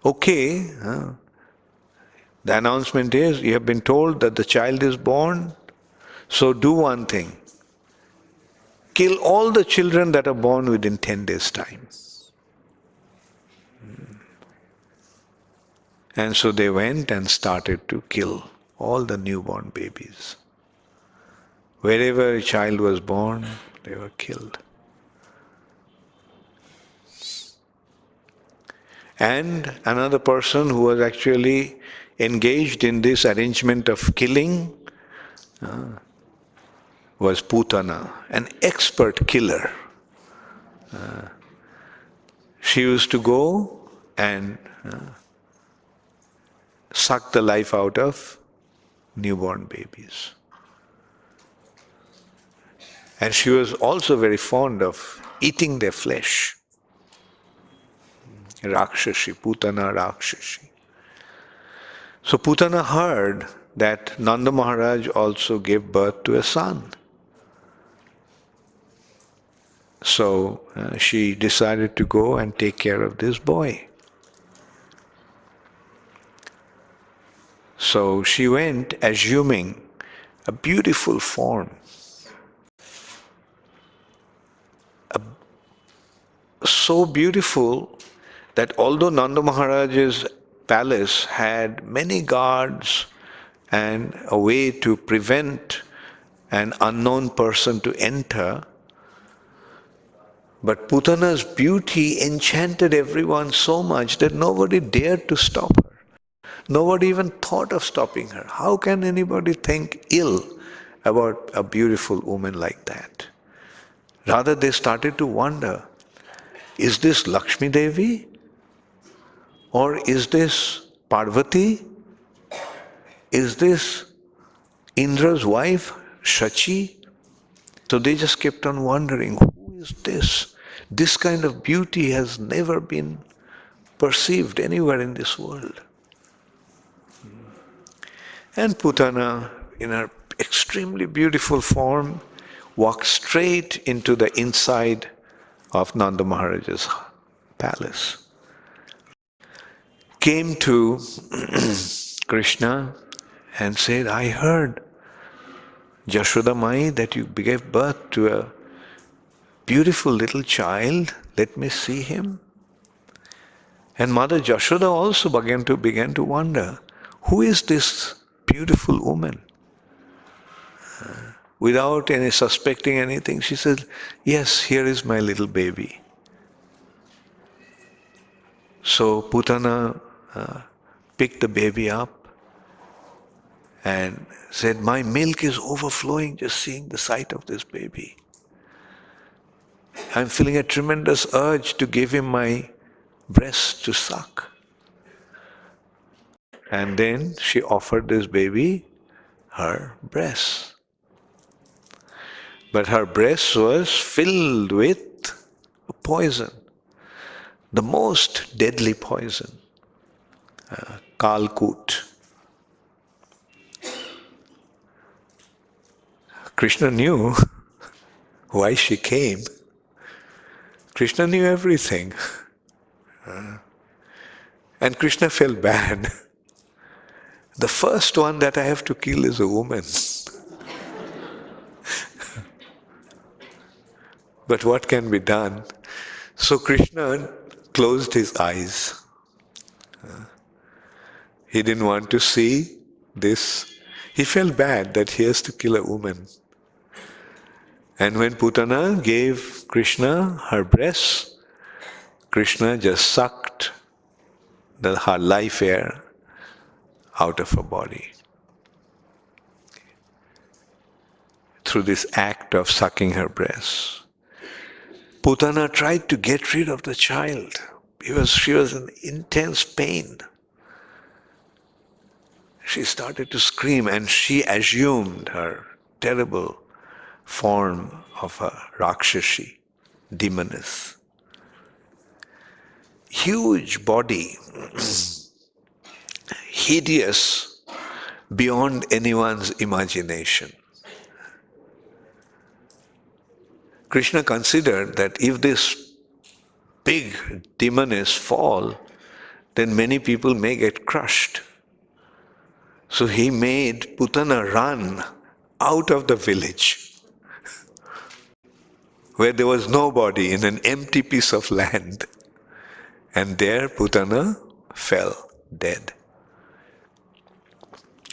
Okay, the announcement is, you have been told that the child is born, so do one thing. Kill all the children that are born within 10 days' time. And so they went and started to kill all the newborn babies. Wherever a child was born, they were killed. And another person who was actually engaged in this arrangement of killing was Putana, an expert killer. She used to go and suck the life out of newborn babies. And she was also very fond of eating their flesh. Rakshashi, Putana Rakshashi. So Putana heard that Nanda Maharaj also gave birth to a son. So she decided to go and take care of this boy. So she went assuming a beautiful form. So beautiful that although Nanda Maharaj's palace had many guards and a way to prevent an unknown person to enter, but Putana's beauty enchanted everyone so much that nobody dared to stop her. Nobody even thought of stopping her. How can anybody think ill about a beautiful woman like that? Rather, they started to wonder, is this Lakshmi Devi? Or is this Parvati? Is this Indra's wife, Shachi? So they just kept on wondering, who is this? This kind of beauty has never been perceived anywhere in this world. And Putana, in her extremely beautiful form, walked straight into the inside of Nanda Maharaj's palace. Came to Krishna and said, I heard, Jashoda Mai, that you gave birth to a beautiful little child. Let me see him. And Mother Jashoda also began to wonder, who is this beautiful woman? Without any suspecting anything, she said, yes, here is my little baby. So Putana picked the baby up and said, my milk is overflowing just seeing the sight of this baby. I'm feeling a tremendous urge to give him my breast to suck. And then she offered this baby her breast. But her breast was filled with poison, the most deadly poison, Kalkut. Krishna knew why she came. Krishna knew everything. And Krishna felt bad. The first one that I have to kill is a woman. But what can be done? So Krishna closed his eyes. He didn't want to see this. He felt bad that he has to kill a woman. And when Putana gave Krishna her breast, Krishna just sucked her life air out of her body. Through this act of sucking her breast. Putana tried to get rid of the child. She was in intense pain. She started to scream and she assumed her terrible form of a Rakshashi, demoness. Huge body, hideous beyond anyone's imagination. Krishna considered that if this big demoness fall, then many people may get crushed. So he made Putana run out of the village where there was nobody, in an empty piece of land. And there Putana fell dead.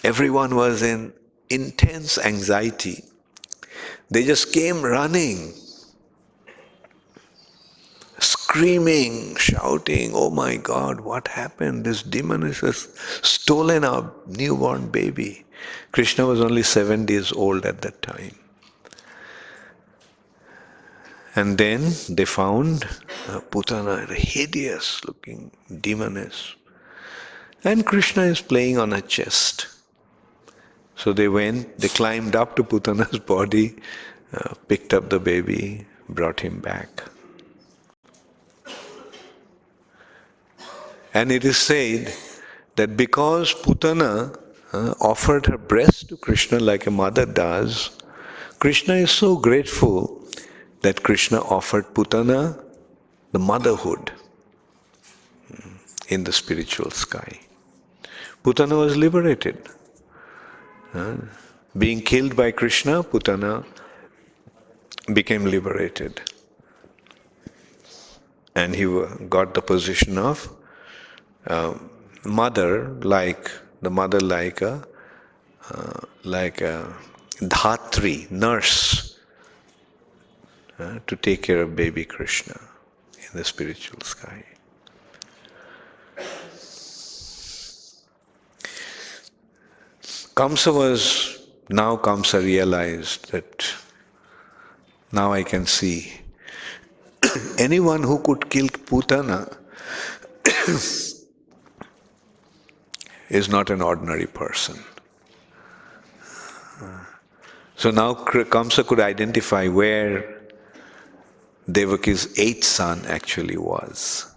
Everyone was in intense anxiety. They just came running, screaming, shouting, oh my God, what happened? This demon has stolen our newborn baby. Krishna was only 7 days old at that time. And then they found Putana, a hideous looking demoness. And Krishna is playing on her chest. So they climbed up to Putana's body, picked up the baby, brought him back. And it is said that because Putana offered her breast to Krishna like a mother does, Krishna is so grateful that Krishna offered Putana the motherhood in the spiritual sky. Putana was liberated. Being killed by Krishna, Putana became liberated. And he got the position of mother, like a dhatri, nurse, to take care of baby Krishna in the spiritual sky. Kamsa realized that now I can see anyone who could kill Putana is not an ordinary person. So now Kamsa could identify where Devaki's 8th son actually was.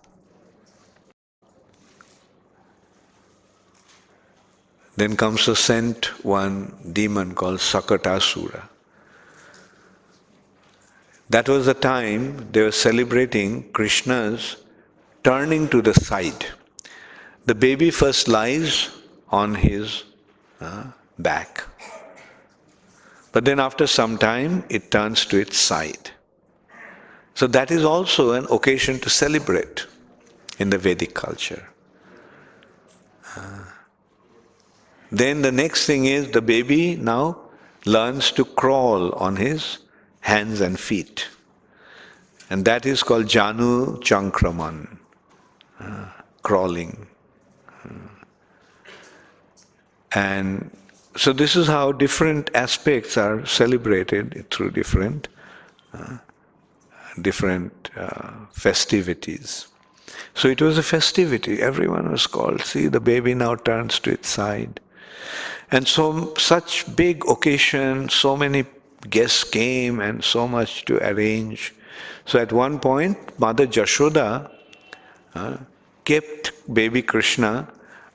Then comes a sent one demon called Sakatasura. That was the time they were celebrating Krishna's turning to the side. The baby first lies on his back. But then after some time, it turns to its side. So that is also an occasion to celebrate in the Vedic culture. Then the next thing is the baby now learns to crawl on his hands and feet. And that is called Janu Chankraman, crawling. And so this is how different aspects are celebrated through different festivities. So it was a festivity. Everyone was called. See, the baby now turns to its side. And so such big occasion, so many guests came and so much to arrange. So at one point, Mother Jashoda kept baby Krishna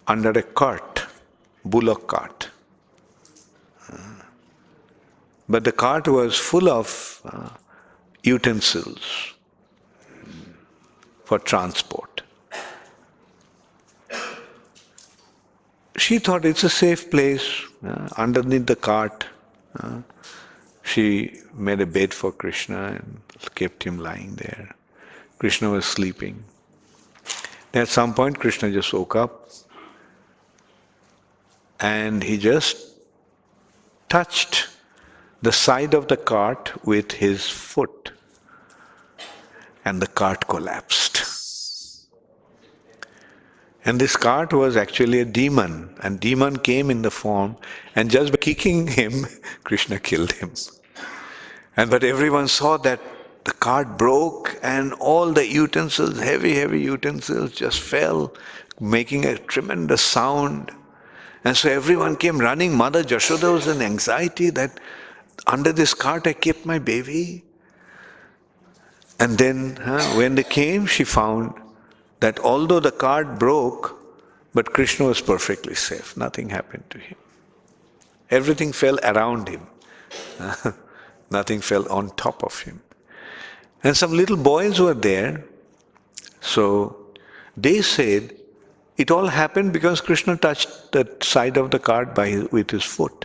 under a cart, bullock cart. But the cart was full of utensils for transport. She thought it's a safe place. Underneath the cart, she made a bed for Krishna and kept him lying there. Krishna was sleeping. At some point, Krishna just woke up and he just touched the side of the cart with his foot, and the cart collapsed. And this cart was actually a demon, and demon came in the form, and just by kicking him, Krishna killed him. But everyone saw that the cart broke and all the utensils, heavy utensils, just fell, making a tremendous sound. And so everyone came running. Mother Jashoda was in anxiety that under this cart I kept my baby. And then when they came, she found that although the cart broke, but Krishna was perfectly safe. Nothing happened to him. Everything fell around him. Nothing fell on top of him. And some little boys were there. So they said, it all happened because Krishna touched the side of the cart with his foot.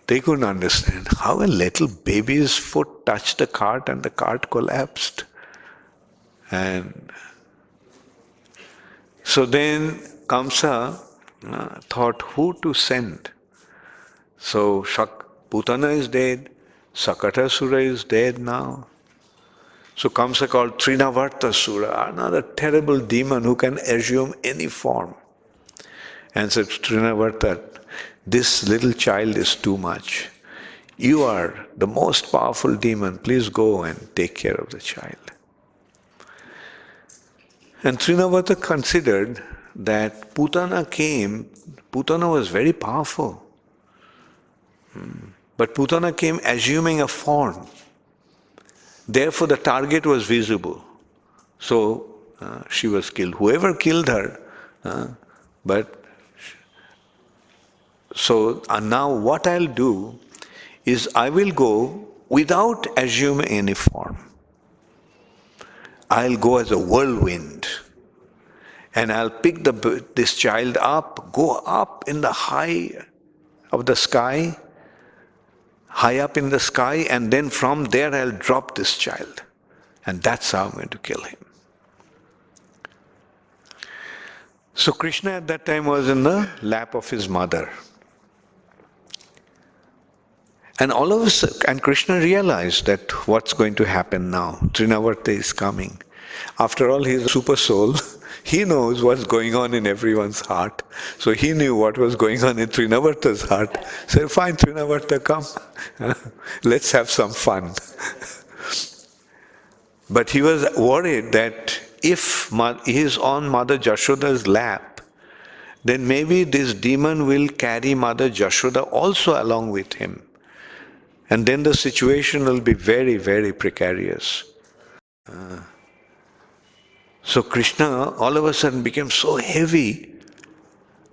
They couldn't understand how a little baby's foot touched the cart and the cart collapsed. And so then Kamsa thought who to send. So Putana is dead, Sakatasura is dead now. So Kamsa called Trinavartasura, another terrible demon who can assume any form. And said, Trinavarta, this little child is too much. You are the most powerful demon. Please go and take care of the child. And Trinavarta considered that Putana came. Putana was very powerful. But Putana came assuming a form. Therefore the target was visible. So she was killed. Whoever killed her, So now what I'll do is I will go without assuming any form. I'll go as a whirlwind and I'll pick this child up, go up in the high of the sky, high up in the sky, and then from there I'll drop this child. And that's how I'm going to kill him. So Krishna at that time was in the lap of his mother. And all of a sudden, and Krishna realized that what's going to happen now. Trinavarta is coming. After all, he's a super soul. He knows what's going on in everyone's heart. So he knew what was going on in Trinavarta's heart. Said, fine, Trinavarta, come. Let's have some fun. But he was worried that if he is on Mother Jashoda's lap, then maybe this demon will carry Mother Jashoda also along with him. And then the situation will be very, very precarious. So Krishna all of a sudden became so heavy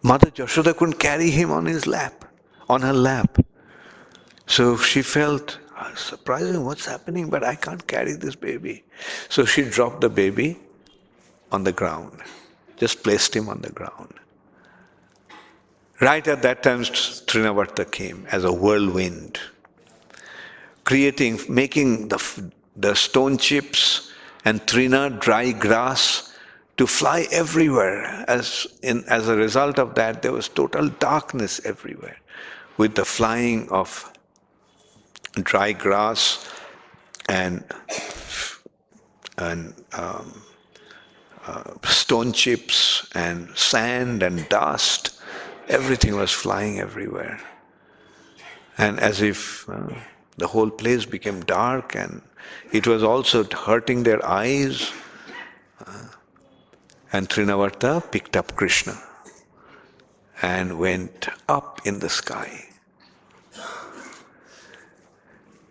Mother Yashoda couldn't carry him on her lap. So she felt, surprising, what's happening, but I can't carry this baby. So she dropped the baby on the ground, just placed him on the ground. Right at that time, Trinavarta came as a whirlwind, making the stone chips and trina, dry grass, to fly everywhere. As a result of that, there was total darkness everywhere with the flying of dry grass and stone chips and sand and dust. Everything was flying everywhere. And as if the whole place became dark, and it was also hurting their eyes. And Trinavarta picked up Krishna and went up in the sky.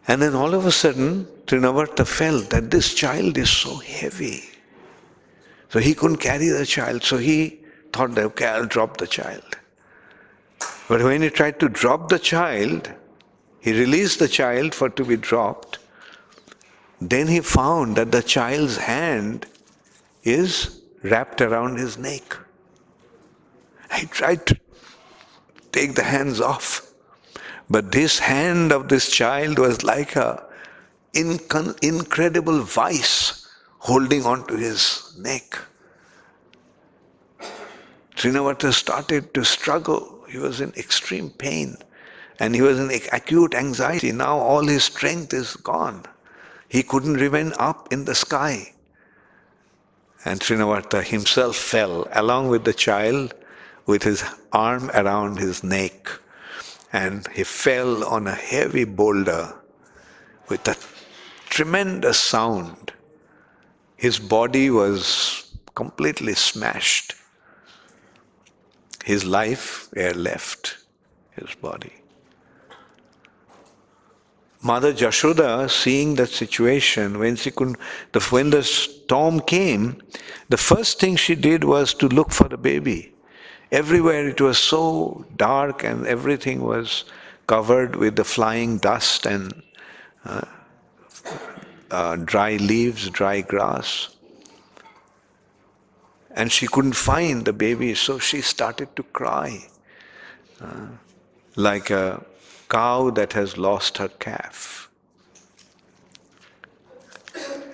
And then all of a sudden, Trinavarta felt that this child is so heavy. So he couldn't carry the child, so he thought that, okay, I'll drop the child. But when he tried to drop the child, he released the child for to be dropped. Then he found that the child's hand is wrapped around his neck. He tried to take the hands off. But this hand of this child was like a incredible vice holding on to his neck. Trinavarta started to struggle. He was in extreme pain and he was in acute anxiety. Now all his strength is gone. He couldn't remain up in the sky. And Trinavarta himself fell along with the child with his arm around his neck. And he fell on a heavy boulder with a tremendous sound. His body was completely smashed. His life left his body. Mother Yashoda, seeing that situation, when the storm came, the first thing she did was to look for the baby. Everywhere it was so dark and everything was covered with the flying dust and dry leaves, dry grass. And she couldn't find the baby, so she started to cry like a cow that has lost her calf.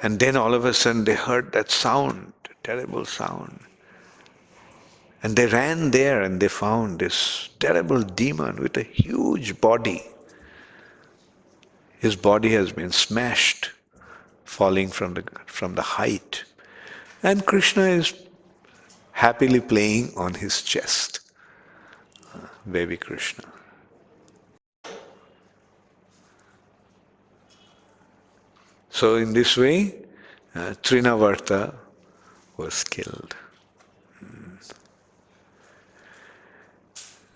And then all of a sudden they heard that sound, a terrible sound. And they ran there and they found this terrible demon with a huge body. His body has been smashed, falling from the height. And Krishna is happily playing on his chest. Baby Krishna. So in this way, Trinavarta was killed.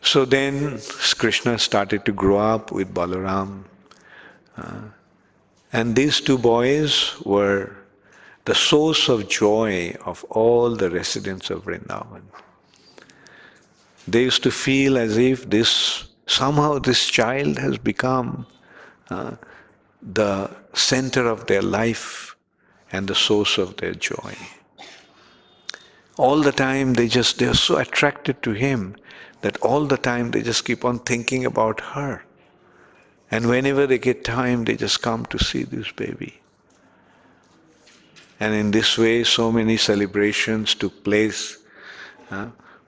So then Krishna started to grow up with Balaram. And these two boys were the source of joy of all the residents of Vrindavan. They used to feel as if somehow this child has become the center of their life and the source of their joy. All the time they're so attracted to him that all the time they just keep on thinking about her. And whenever they get time, they just come to see this baby. And in this way, so many celebrations took place.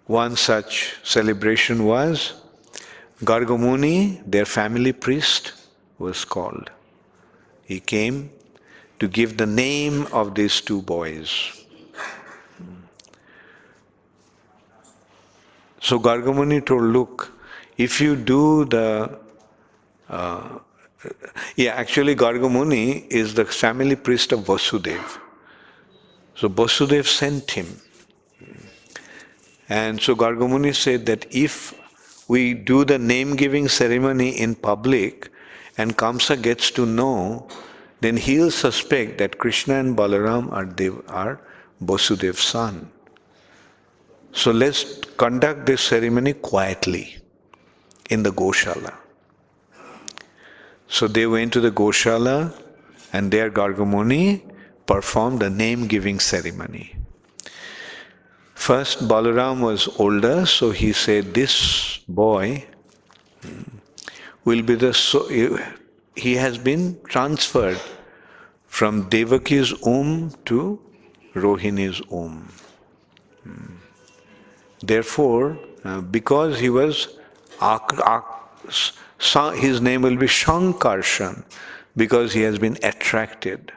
One such celebration was Gargamuni, their family priest, was called. He came to give the name of these two boys. So Gargamuni told, look, if you do actually Gargamuni is the family priest of Vasudev. So Vasudev sent him. And so Gargamuni said that if we do the name-giving ceremony in public and Kamsa gets to know, then he'll suspect that Krishna and Balaram are Vasudev's son. So let's conduct this ceremony quietly in the Goshala. So they went to the Goshala, and there Gargamuni performed a name-giving ceremony. First, Balaram was older, so he said, this boy will be he has been transferred from Devaki's womb to Rohini's womb. Therefore, because he was, his name will be Shankarshan, because he has been attracted.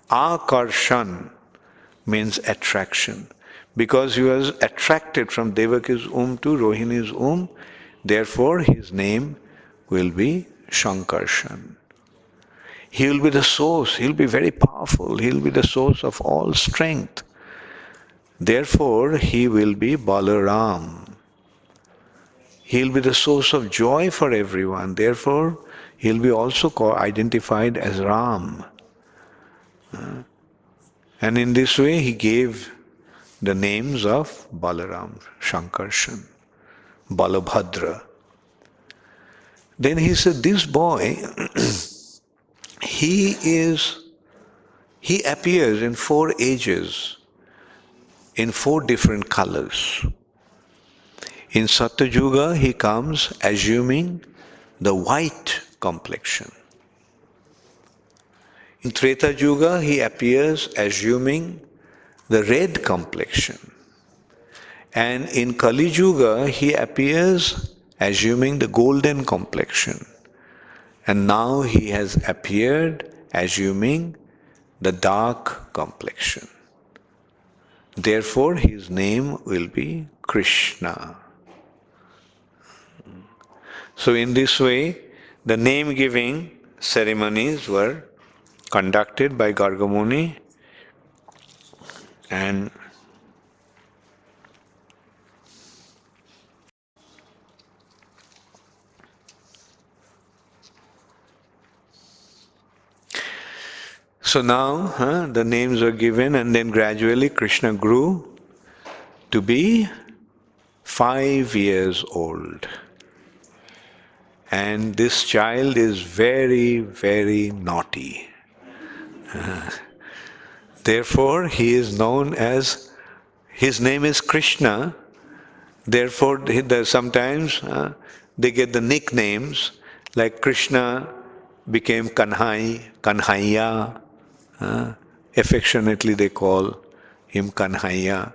Akarshan means attraction. Because he was attracted from Devaki's womb to Rohini's womb, therefore his name will be Shankarshan. He will be the source, he will be very powerful, he will be the source of all strength. Therefore, he will be Balaram. He will be the source of joy for everyone. Therefore, he will be also identified as Ram. And in this way, he gave the names of Balaram, Shankarshan, Balabhadra. Then he said, this boy, he appears in 4 ages, in 4 different colors. In Satyuga, he comes assuming the white complexion. In Treta Yuga, he appears assuming the red complexion. And in Kali Yuga, he appears assuming the golden complexion. And now he has appeared assuming the dark complexion. Therefore, his name will be Krishna. So in this way, the name-giving ceremonies were conducted by Gargamuni, and so now the names were given, and then gradually Krishna grew to be 5 years old. And this child is very, very naughty. Therefore, he is known as, his name is Krishna. Therefore, sometimes they get the nicknames, like Krishna became Kanhaiya. Affectionately they call him Kanhaiya.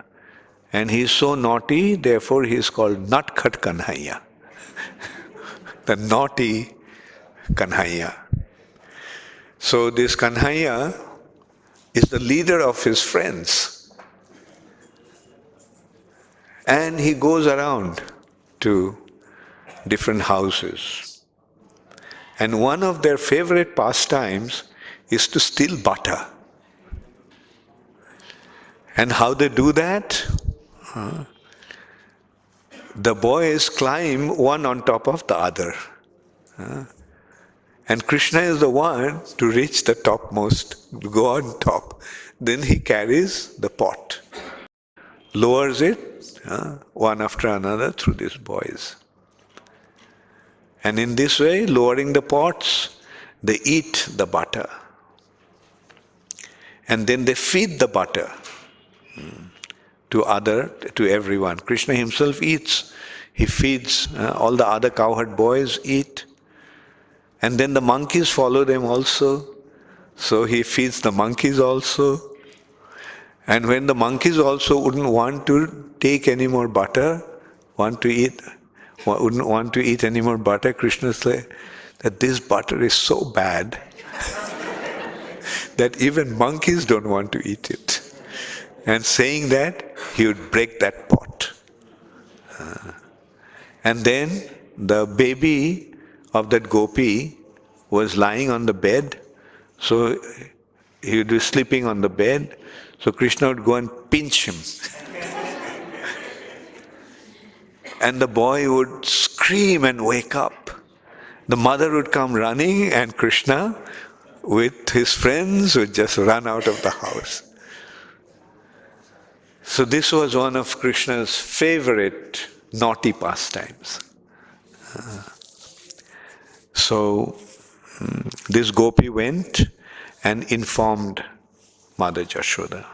And he is so naughty, therefore he is called Natkhat Kanhaiya. The naughty Kanhaiya. So this Kanhaiya is the leader of his friends. And he goes around to different houses. And one of their favorite pastimes is to steal butter. And how they do that? The boys climb one on top of the other. And Krishna is the one to reach the topmost, to go on top. Then he carries the pot, lowers it one after another through these boys. And in this way, lowering the pots, they eat the butter. And then they feed the butter to everyone. Krishna himself eats. He feeds, all the other cowherd boys eat. And then the monkeys follow them also. So he feeds the monkeys also. And when the monkeys also wouldn't want to take any more butter, wouldn't want to eat any more butter, Krishna said that this butter is so bad that even monkeys don't want to eat it. And saying that, he would break that pot. And then the baby of that gopi was lying on the bed, so he would be sleeping on the bed, so Krishna would go and pinch him. And the boy would scream and wake up. The mother would come running, and Krishna with his friends would just run out of the house. So this was one of Krishna's favorite naughty pastimes. So this gopi went and informed Mother Jashoda.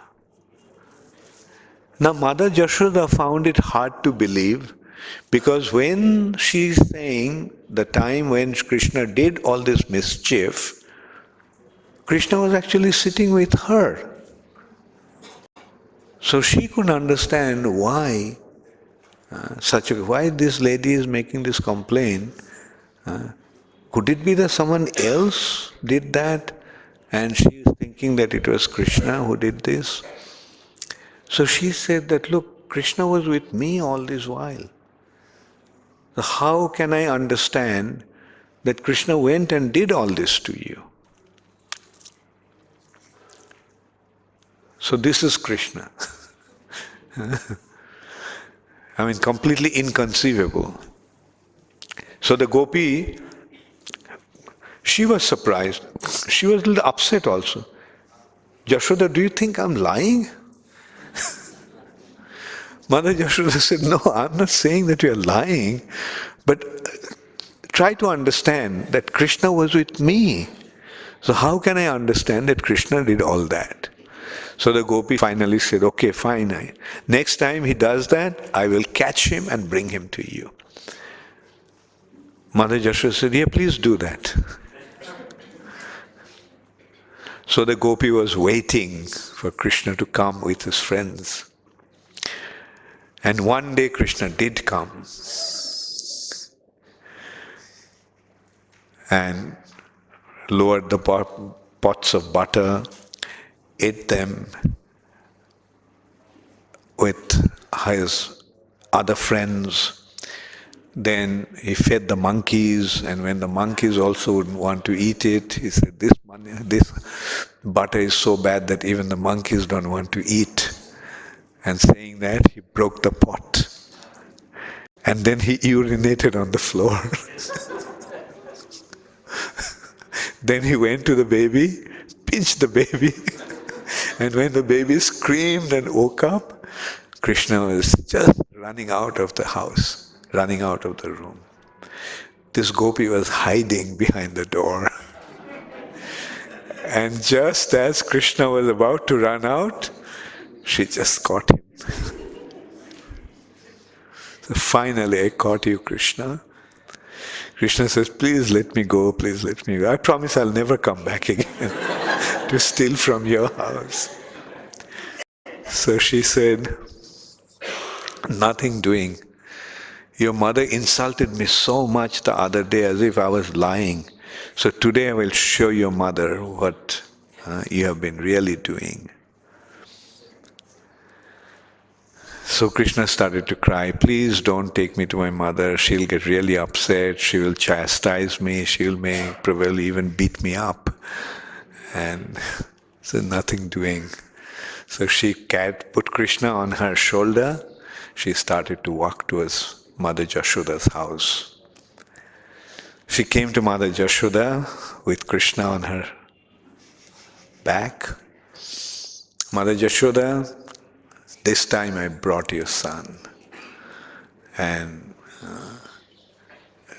Now Mother Jashoda found it hard to believe, because when she's saying the time when Krishna did all this mischief, Krishna was actually sitting with her. So she couldn't understand why why this lady is making this complaint. Could it be that someone else did that and she is thinking that it was Krishna who did this? So she said that, look, Krishna was with me all this while. So how can I understand that Krishna went and did all this to you? So this is Krishna. I mean, completely inconceivable. So the gopi, she was surprised. She was a little upset also. Jashoda, do you think I'm lying? Mother Jashoda said, no, I'm not saying that you're lying, but try to understand that Krishna was with me. So how can I understand that Krishna did all that? So the gopi finally said, okay, fine. Next time he does that, I will catch him and bring him to you. Mother Jashoda said, yeah, please do that. So the gopi was waiting for Krishna to come with his friends. And one day Krishna did come. And lowered the pots of butter, ate them with his other friends. Then he fed the monkeys, and when the monkeys also wouldn't want to eat it, he said, this butter is so bad that even the monkeys don't want to eat. And saying that, he broke the pot. And then he urinated on the floor. Then he went to the baby, pinched the baby, and when the baby screamed and woke up, Krishna was just running out of the house, running out of the room. This gopi was hiding behind the door. And just as Krishna was about to run out, she just caught him. So finally, I caught you, Krishna. Krishna says, please let me go, please let me go. I promise I'll never come back again to steal from your house. So she said, nothing doing. Your mother insulted me so much the other day as if I was lying. So today I will show your mother what you have been really doing. So Krishna started to cry, please don't take me to my mother, she'll get really upset, she will chastise me, she'll probably even beat me up. And so nothing doing. So she put Krishna on her shoulder, she started to walk towards Mother Jashoda's house. She came to Mother Jashoda with Krishna on her back. Mother Jashoda, this time I brought your son, and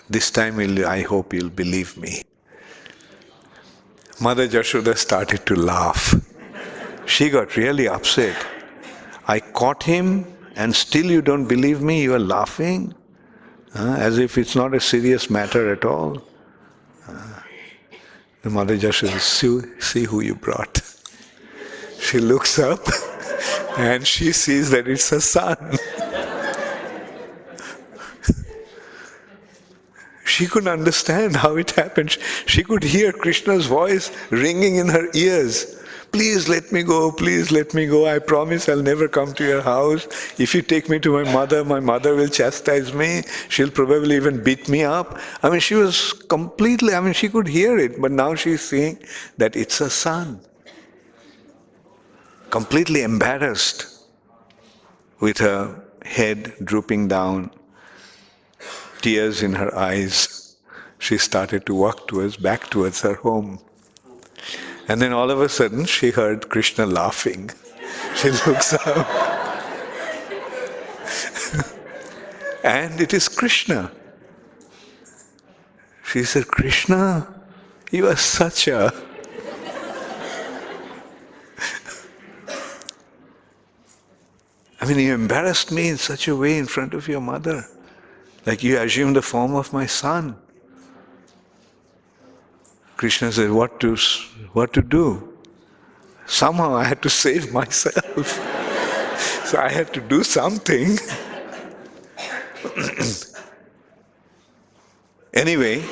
this time I hope you'll believe me. Mother Jashoda started to laugh. She got really upset. I caught him and still you don't believe me, you are laughing? As if it's not a serious matter at all. The Mother Jashoda says, see who you brought. She looks up and she sees that it's her son. She couldn't understand how it happened. She could hear Krishna's voice ringing in her ears. Please let me go, please let me go. I promise I'll never come to your house. If you take me to my mother will chastise me. She'll probably even beat me up. I mean, she was completely, she could hear it, but now she's seeing that it's her son. Completely embarrassed, with her head drooping down, tears in her eyes, she started to walk back towards her home. And then all of a sudden she heard Krishna laughing. She looks up And it is Krishna. She said, Krishna, you are such a... I mean, you embarrassed me in such a way in front of your mother. Like you assumed the form of my son. Krishna said, what to do? Somehow I had to save myself. So I had to do something. Anyway,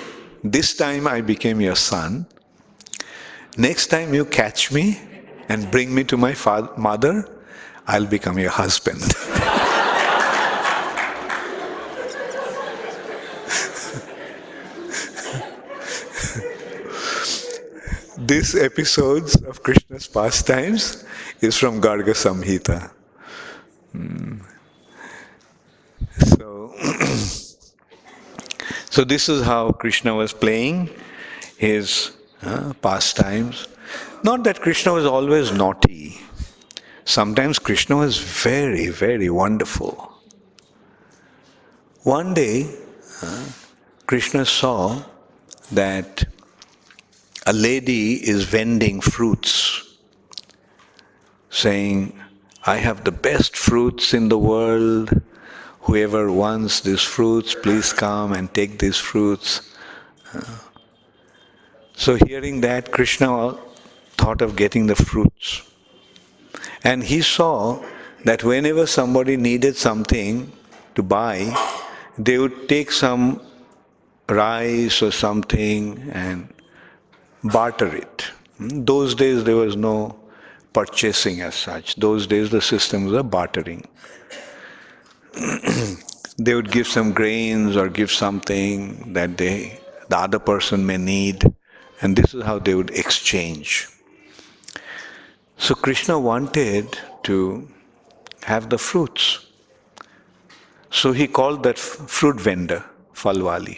this time I became your son. Next time you catch me and bring me to my mother, I'll become your husband. This episodes of Krishna's pastimes is from Garga Samhita. So this is how Krishna was playing his pastimes. Not that Krishna was always naughty. Sometimes Krishna was very, very wonderful. One day, Krishna saw that a lady is vending fruits, saying, I have the best fruits in the world. Whoever wants these fruits, please come and take these fruits. So hearing that, Krishna thought of getting the fruits. And he saw that whenever somebody needed something to buy, they would take some rice or something and barter it. Those days there was no purchasing as such. Those days the system was a bartering. They would give some grains or give something that the other person may need, and this is how they would exchange. So Krishna wanted to have the fruits. So he called that fruit vendor, Falwali.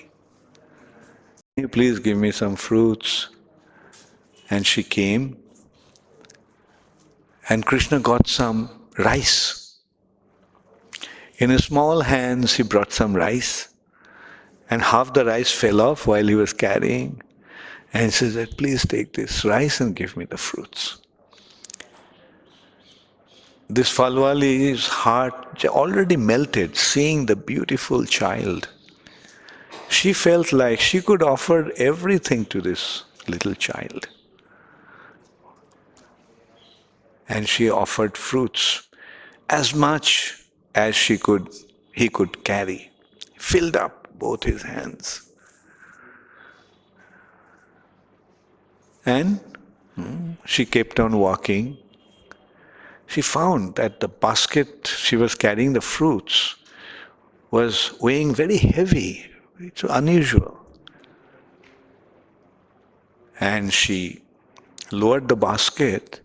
Can you please give me some fruits? And she came, and Krishna got some rice. In his small hands he brought some rice, and half the rice fell off while he was carrying. And he says that, please take this rice and give me the fruits. This Falwali's heart already melted, seeing the beautiful child. She felt like she could offer everything to this little child. And she offered fruits, as much as he could carry. Filled up both his hands. And she kept on walking. She found that the basket she was carrying the fruits was weighing very heavy. It's unusual. And she lowered the basket,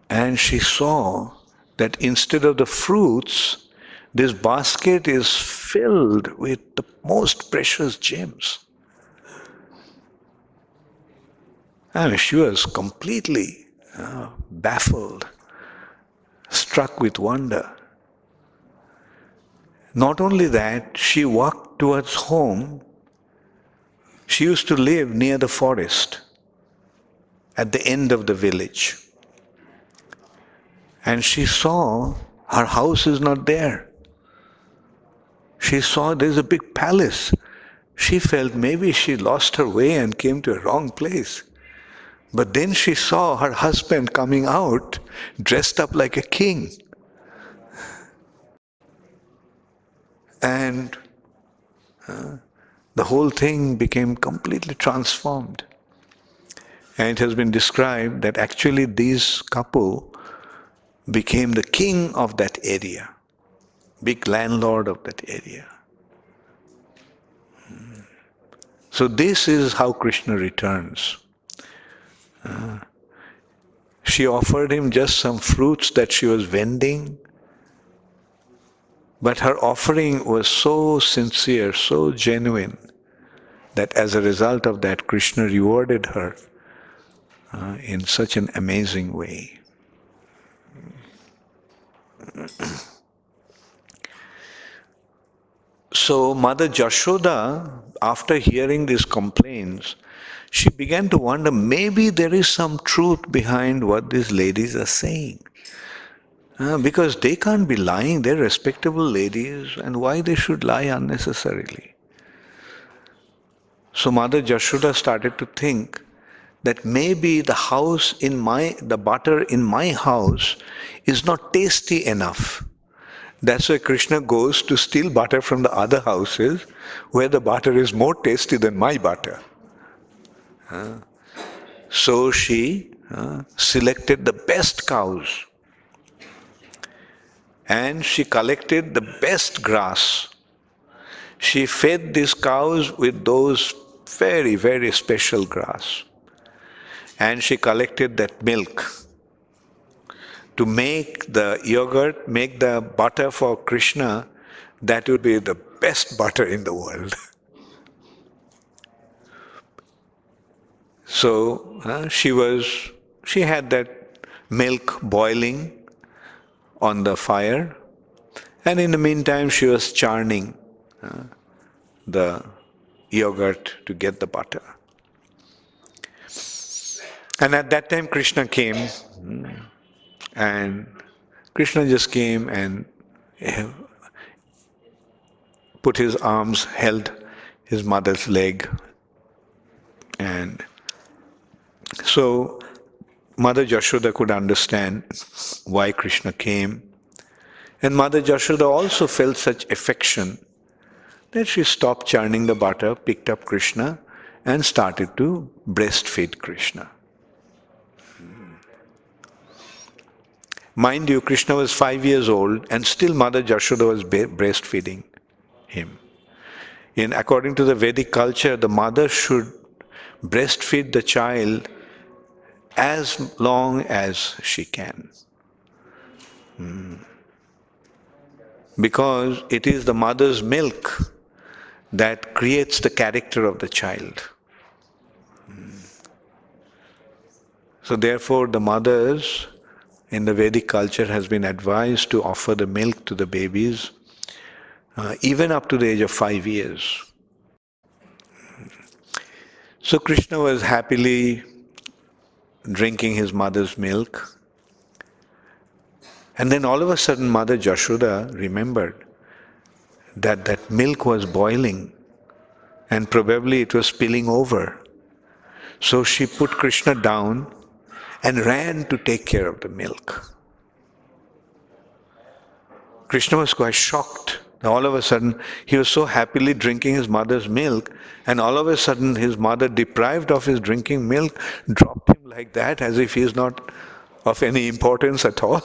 and she saw that instead of the fruits, this basket is filled with the most precious gems. I mean, she was completely baffled, struck with wonder. Not only that, she walked towards home. She used to live near the forest, at the end of the village. And she saw her house is not there. She saw there's a big palace. She felt maybe she lost her way and came to a wrong place. But then she saw her husband coming out dressed up like a king. And the whole thing became completely transformed. And it has been described that actually this couple became the king of that area, big landlord of that area. So this is how Krishna returns. She offered him just some fruits that she was vending, but her offering was so sincere, so genuine, that as a result of that, Krishna rewarded her in such an amazing way. So Mother Jashoda, after hearing these complaints, she began to wonder, maybe there is some truth behind what these ladies are saying. Because they can't be lying, they're respectable ladies, and why they should lie unnecessarily? So Mother Jashoda started to think that maybe the butter in my house is not tasty enough. That's why Krishna goes to steal butter from the other houses where the butter is more tasty than my butter. So she selected the best cows and she collected the best grass. She fed these cows with those very, very special grass. And she collected that milk to make the yogurt, make the butter for Krishna. That would be the best butter in the world. So she had that milk boiling on the fire, and in the meantime she was churning the yogurt to get the butter. And at that time Krishna came, and Krishna just came and put his arms, held his mother's leg, and so Mother Jashoda could understand why Krishna came. And Mother Jashoda also felt such affection that she stopped churning the butter, picked up Krishna, and started to breastfeed Krishna. Mind you, Krishna was 5 years old, and still Mother Jashoda was breastfeeding him. According to the Vedic culture, the mother should breastfeed the child as long as she can. Because it is the mother's milk that creates the character of the child. So therefore the mothers in the Vedic culture has been advised to offer the milk to the babies even up to the age of 5 years. So Krishna was happily drinking his mother's milk. And then all of a sudden Mother Jashoda remembered that that milk was boiling and probably it was spilling over. So she put Krishna down and ran to take care of the milk. Krishna was quite shocked. All of a sudden, he was so happily drinking his mother's milk, and all of a sudden his mother, deprived of his drinking milk, dropped him like that as if he is not of any importance at all,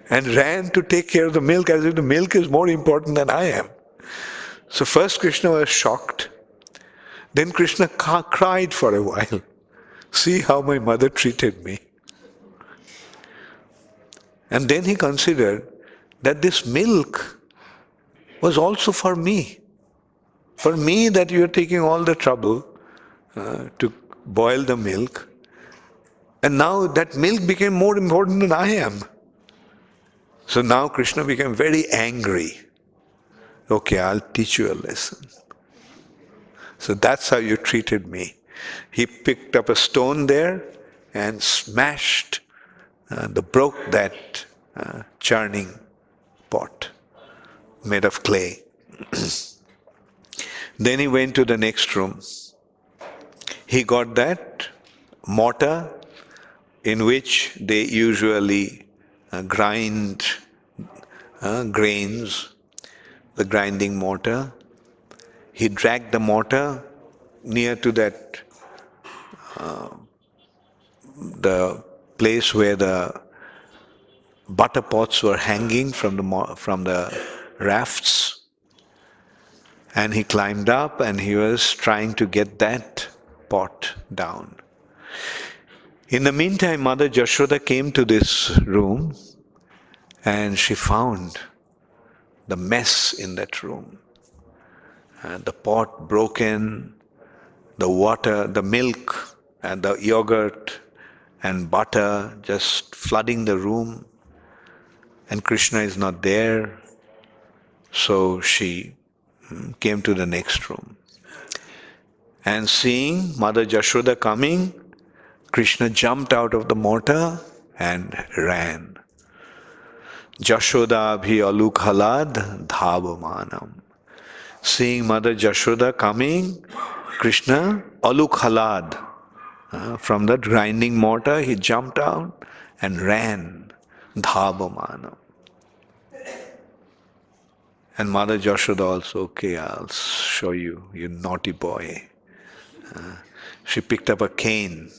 and ran to take care of the milk as if the milk is more important than I am. So first Krishna was shocked. Then Krishna cried for a while. See how my mother treated me. And then he considered that this milk was also for me. For me, that you are taking all the trouble to boil the milk. And now that milk became more important than I am. So now Krishna became very angry. Okay, I'll teach you a lesson. So that's how you treated me. He picked up a stone there and broke that churning pot made of clay. Then he went to the next room. He got that mortar in which they usually grind grains, the grinding mortar. He dragged the mortar near to that the place where the butter pots were hanging from the rafts, and he climbed up and he was trying to get that pot down. In the meantime, Mother Jashoda came to this room and she found the mess in that room. The pot broken, the water, the milk and the yogurt and butter just flooding the room, and Krishna is not there. So she came to the next room. And seeing Mother Jashoda coming, Krishna jumped out of the mortar and ran. Jashoda bhi aluk halad dhavamanam. Seeing Mother Jashoda coming, Krishna aluk halad. From that grinding mortar, he jumped out and ran. Dhavamanam. And Mother Jashoda also, okay, I'll show you, you naughty boy. She picked up a cane.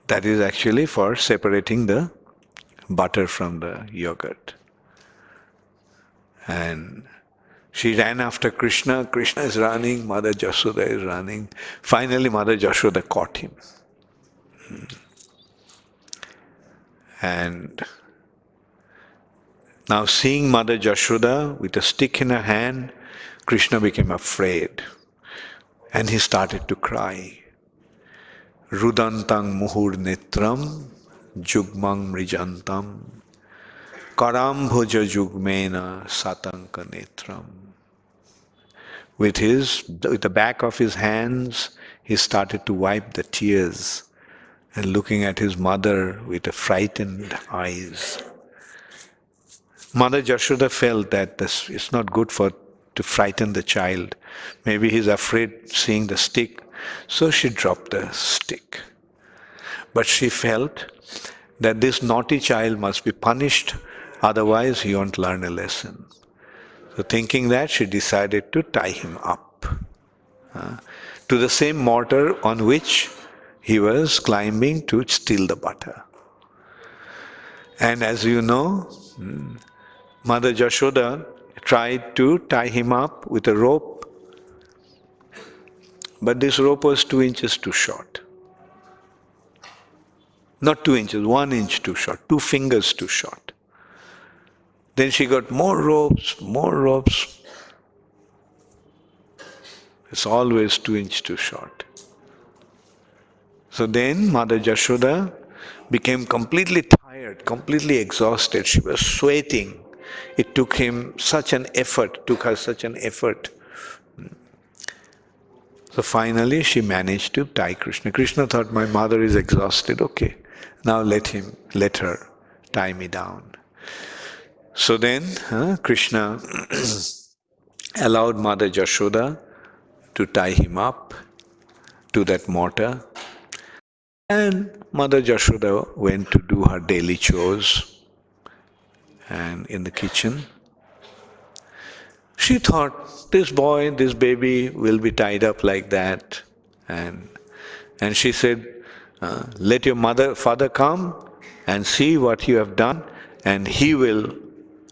That is actually for separating the butter from the yogurt. And she ran after Krishna. Krishna is running, Mother Jashoda is running. Finally, Mother Jashoda caught him. And now seeing Mother Jashoda with a stick in her hand, Krishna became afraid. And he started to cry. Rudantang muhur netram jugmang mrijantam karambhuja jugmena satanka netram. With the back of his hands, he started to wipe the tears and looking at his mother with a frightened eyes. Mother Jashoda felt that this is not good to frighten the child. Maybe he's afraid seeing the stick, so she dropped the stick. But she felt that this naughty child must be punished, otherwise he won't learn a lesson. So thinking that, she decided to tie him up to the same mortar on which he was climbing to steal the butter. And as you know, Mother Jashoda tried to tie him up with a rope, but this rope was 2 inches too short. Not 2 inches, 1 inch too short, 2 fingers too short. Then she got more ropes, more ropes. It's always 2 inches too short. So then Mother Jashoda became completely tired, completely exhausted. She was sweating. It took her such an effort. So finally she managed to tie Krishna. Krishna thought, my mother is exhausted, okay. Now let her tie me down. So then Krishna allowed Mother Jashoda to tie him up to that mortar. And Mother Jashoda went to do her daily chores and in the kitchen. She thought, this boy, this baby will be tied up like that. And she said, let your father come and see what you have done, and he will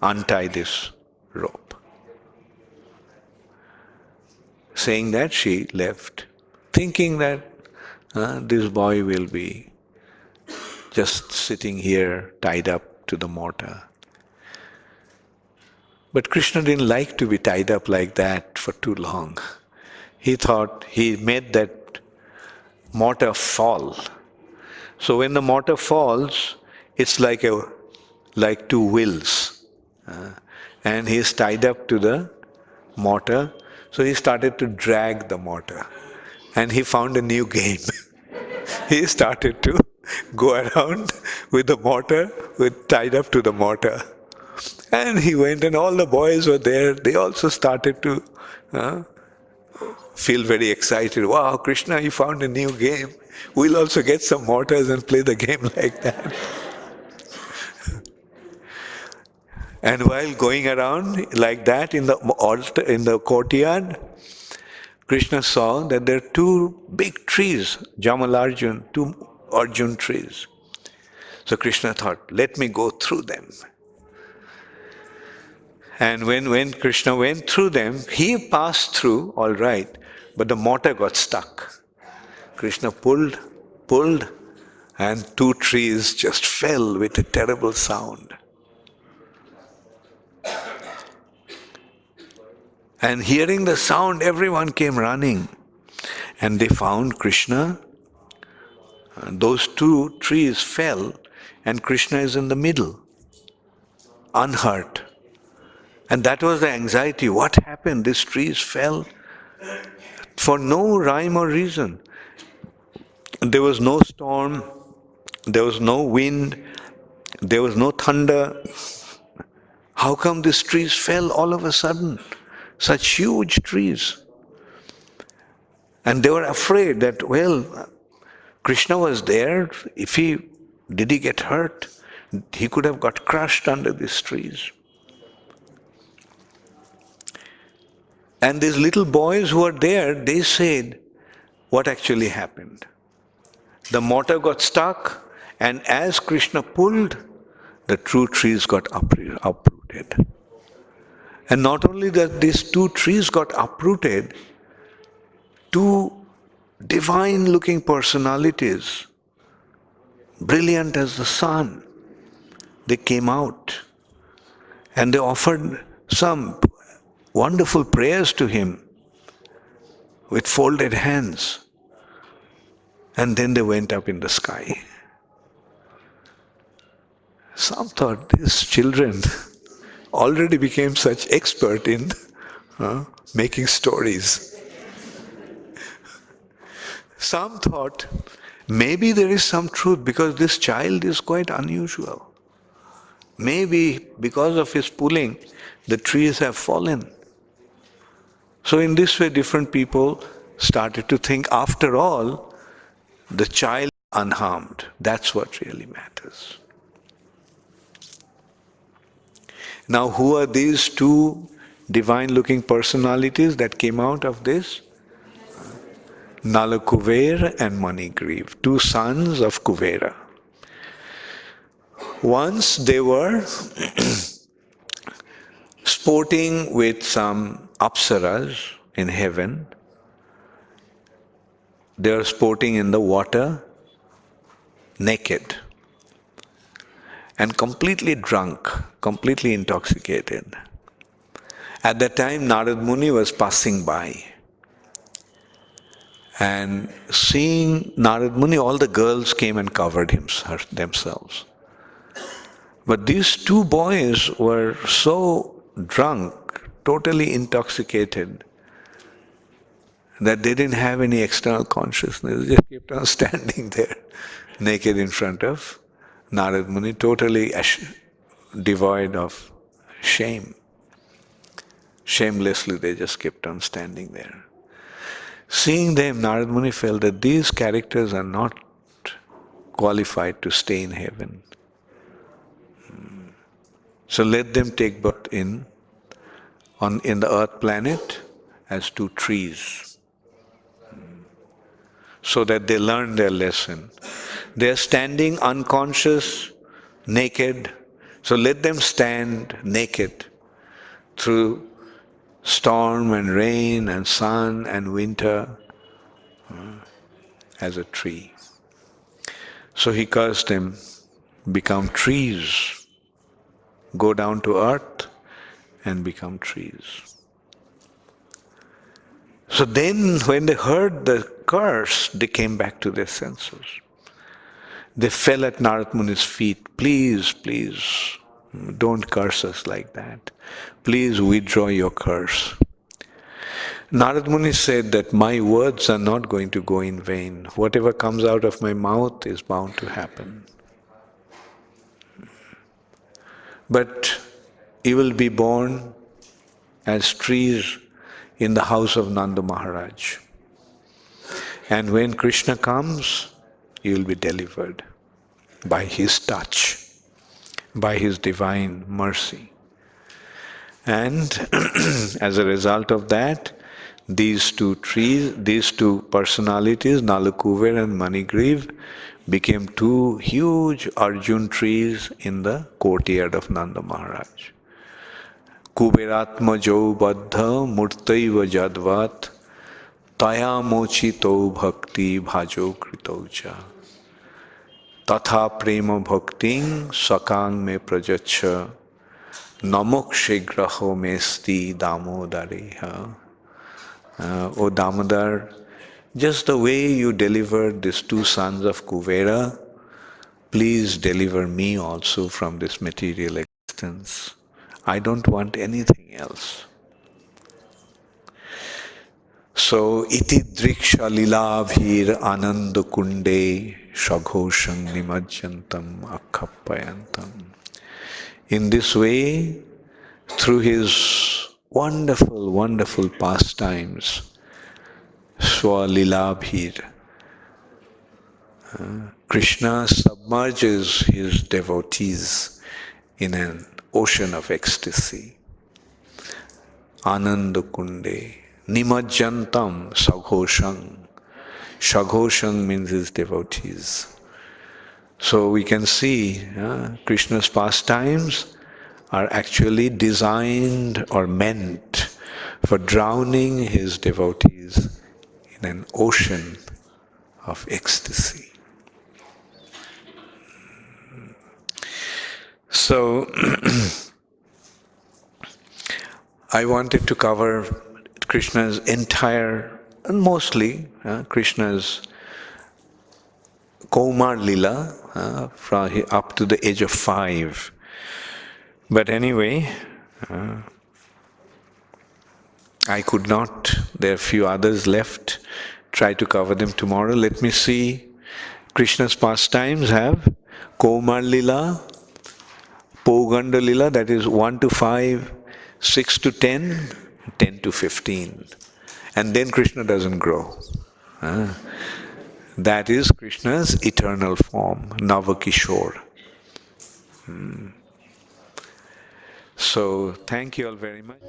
untie this rope. Saying that, she left, thinking that this boy will be just sitting here tied up to the mortar. But Krishna didn't like to be tied up like that for too long. He thought he made that mortar fall. So when the mortar falls, it's like 2 wheels. And he's tied up to the mortar. So he started to drag the mortar. And he found a new game. He started to go around with the mortar, tied up to the mortar. And he went, and all the boys were there. They also started to feel very excited. Wow, Krishna, you found a new game. We'll also get some mortars and play the game like that. And while going around like that in the courtyard, Krishna saw that there are 2 big trees, Jamalarjun, 2 Arjun trees. So Krishna thought, let me go through them. And when Krishna went through them, he passed through, all right, but the mortar got stuck. Krishna pulled, and 2 trees just fell with a terrible sound. And hearing the sound, everyone came running. And they found Krishna. Those 2 trees fell, and Krishna is in the middle, unhurt. And that was the anxiety. What happened? These trees fell for no rhyme or reason. There was no storm, there was no wind, there was no thunder. How come these trees fell all of a sudden? Such huge trees. And they were afraid that, well, Krishna was there. Did he get hurt? He could have got crushed under these trees. And these little boys who were there, they said what actually happened. The mortar got stuck, and as Krishna pulled, the two trees got uprooted. And not only that, these two trees got uprooted, two divine-looking personalities, brilliant as the sun, they came out and they offered some wonderful prayers to him with folded hands. And then they went up in the sky. Some thought these children already became such expert in making stories. Some thought maybe there is some truth because this child is quite unusual. Maybe because of his pulling, the trees have fallen. So in this way, different people started to think, after all, the child is unharmed. That's what really matters. Now, who are these two divine-looking personalities that came out of this? Nalakuver and Manigriv, two sons of Kuvera. Once they were sporting with some apsaras in heaven. They were sporting in the water, naked, and completely drunk, completely intoxicated. At that time, Narad Muni was passing by. And seeing Narad Muni, all the girls came and covered themselves. But these two boys were so drunk, totally intoxicated, that they didn't have any external consciousness. They just kept on standing there, naked in front of Narad Muni, totally devoid of shame. Shamelessly, they just kept on standing there. Seeing them, Narad Muni felt that these characters are not qualified to stay in heaven. So let them take birth in the earth planet as two trees, so that they learn their lesson. They are standing unconscious, naked, so let them stand naked through storm and rain and sun and winter as a tree. So he cursed them, become trees, go down to earth and become trees. So then when they heard the curse, they came back to their senses. They fell at Narad Muni's feet. Please, please, don't curse us like that. Please withdraw your curse. Narad Muni said that my words are not going to go in vain. Whatever comes out of my mouth is bound to happen. But you will be born as trees in the house of Nanda Maharaj. And when Krishna comes, you will be delivered by his touch, by his divine mercy. And as a result of that, these two personalities, Nalakuver and Manigriv, became two huge Arjun trees in the courtyard of Nanda Maharaj. Kuberatma jo baddha murtaiva jadvat taya mochito bhakti bhajo kritocha tatha prema bhakting sakang me prajacha namokshegraho mesti damodareha. O Damodar, just the way you delivered these two sons of Kuvera, please deliver me also from this material existence. I don't want anything else. So, iti driksha lilabhir ananda kunde shaghoshang nimajjantam akhapayantam. In this way, through his wonderful, wonderful pastimes, Swalilabhir, Krishna submerges his devotees in an ocean of ecstasy. Ananda Kunde, Nimajjantam Saghoshang. Shaghoshang means his devotees. So we can see Krishna's pastimes are actually designed or meant for drowning his devotees in an ocean of ecstasy. So, I wanted to cover Krishna's entire, and mostly Krishna's Kaumar Lila from up to the age of 5. But anyway, I could not. There are a few others left. Try to cover them tomorrow. Let me see. Krishna's pastimes have Kaumar Lila, Poganda Lila, that is 1 to 5, 6 to 10, 10 to 15. And then Krishna doesn't grow. That is Krishna's eternal form, Navakishore. So, thank you all very much.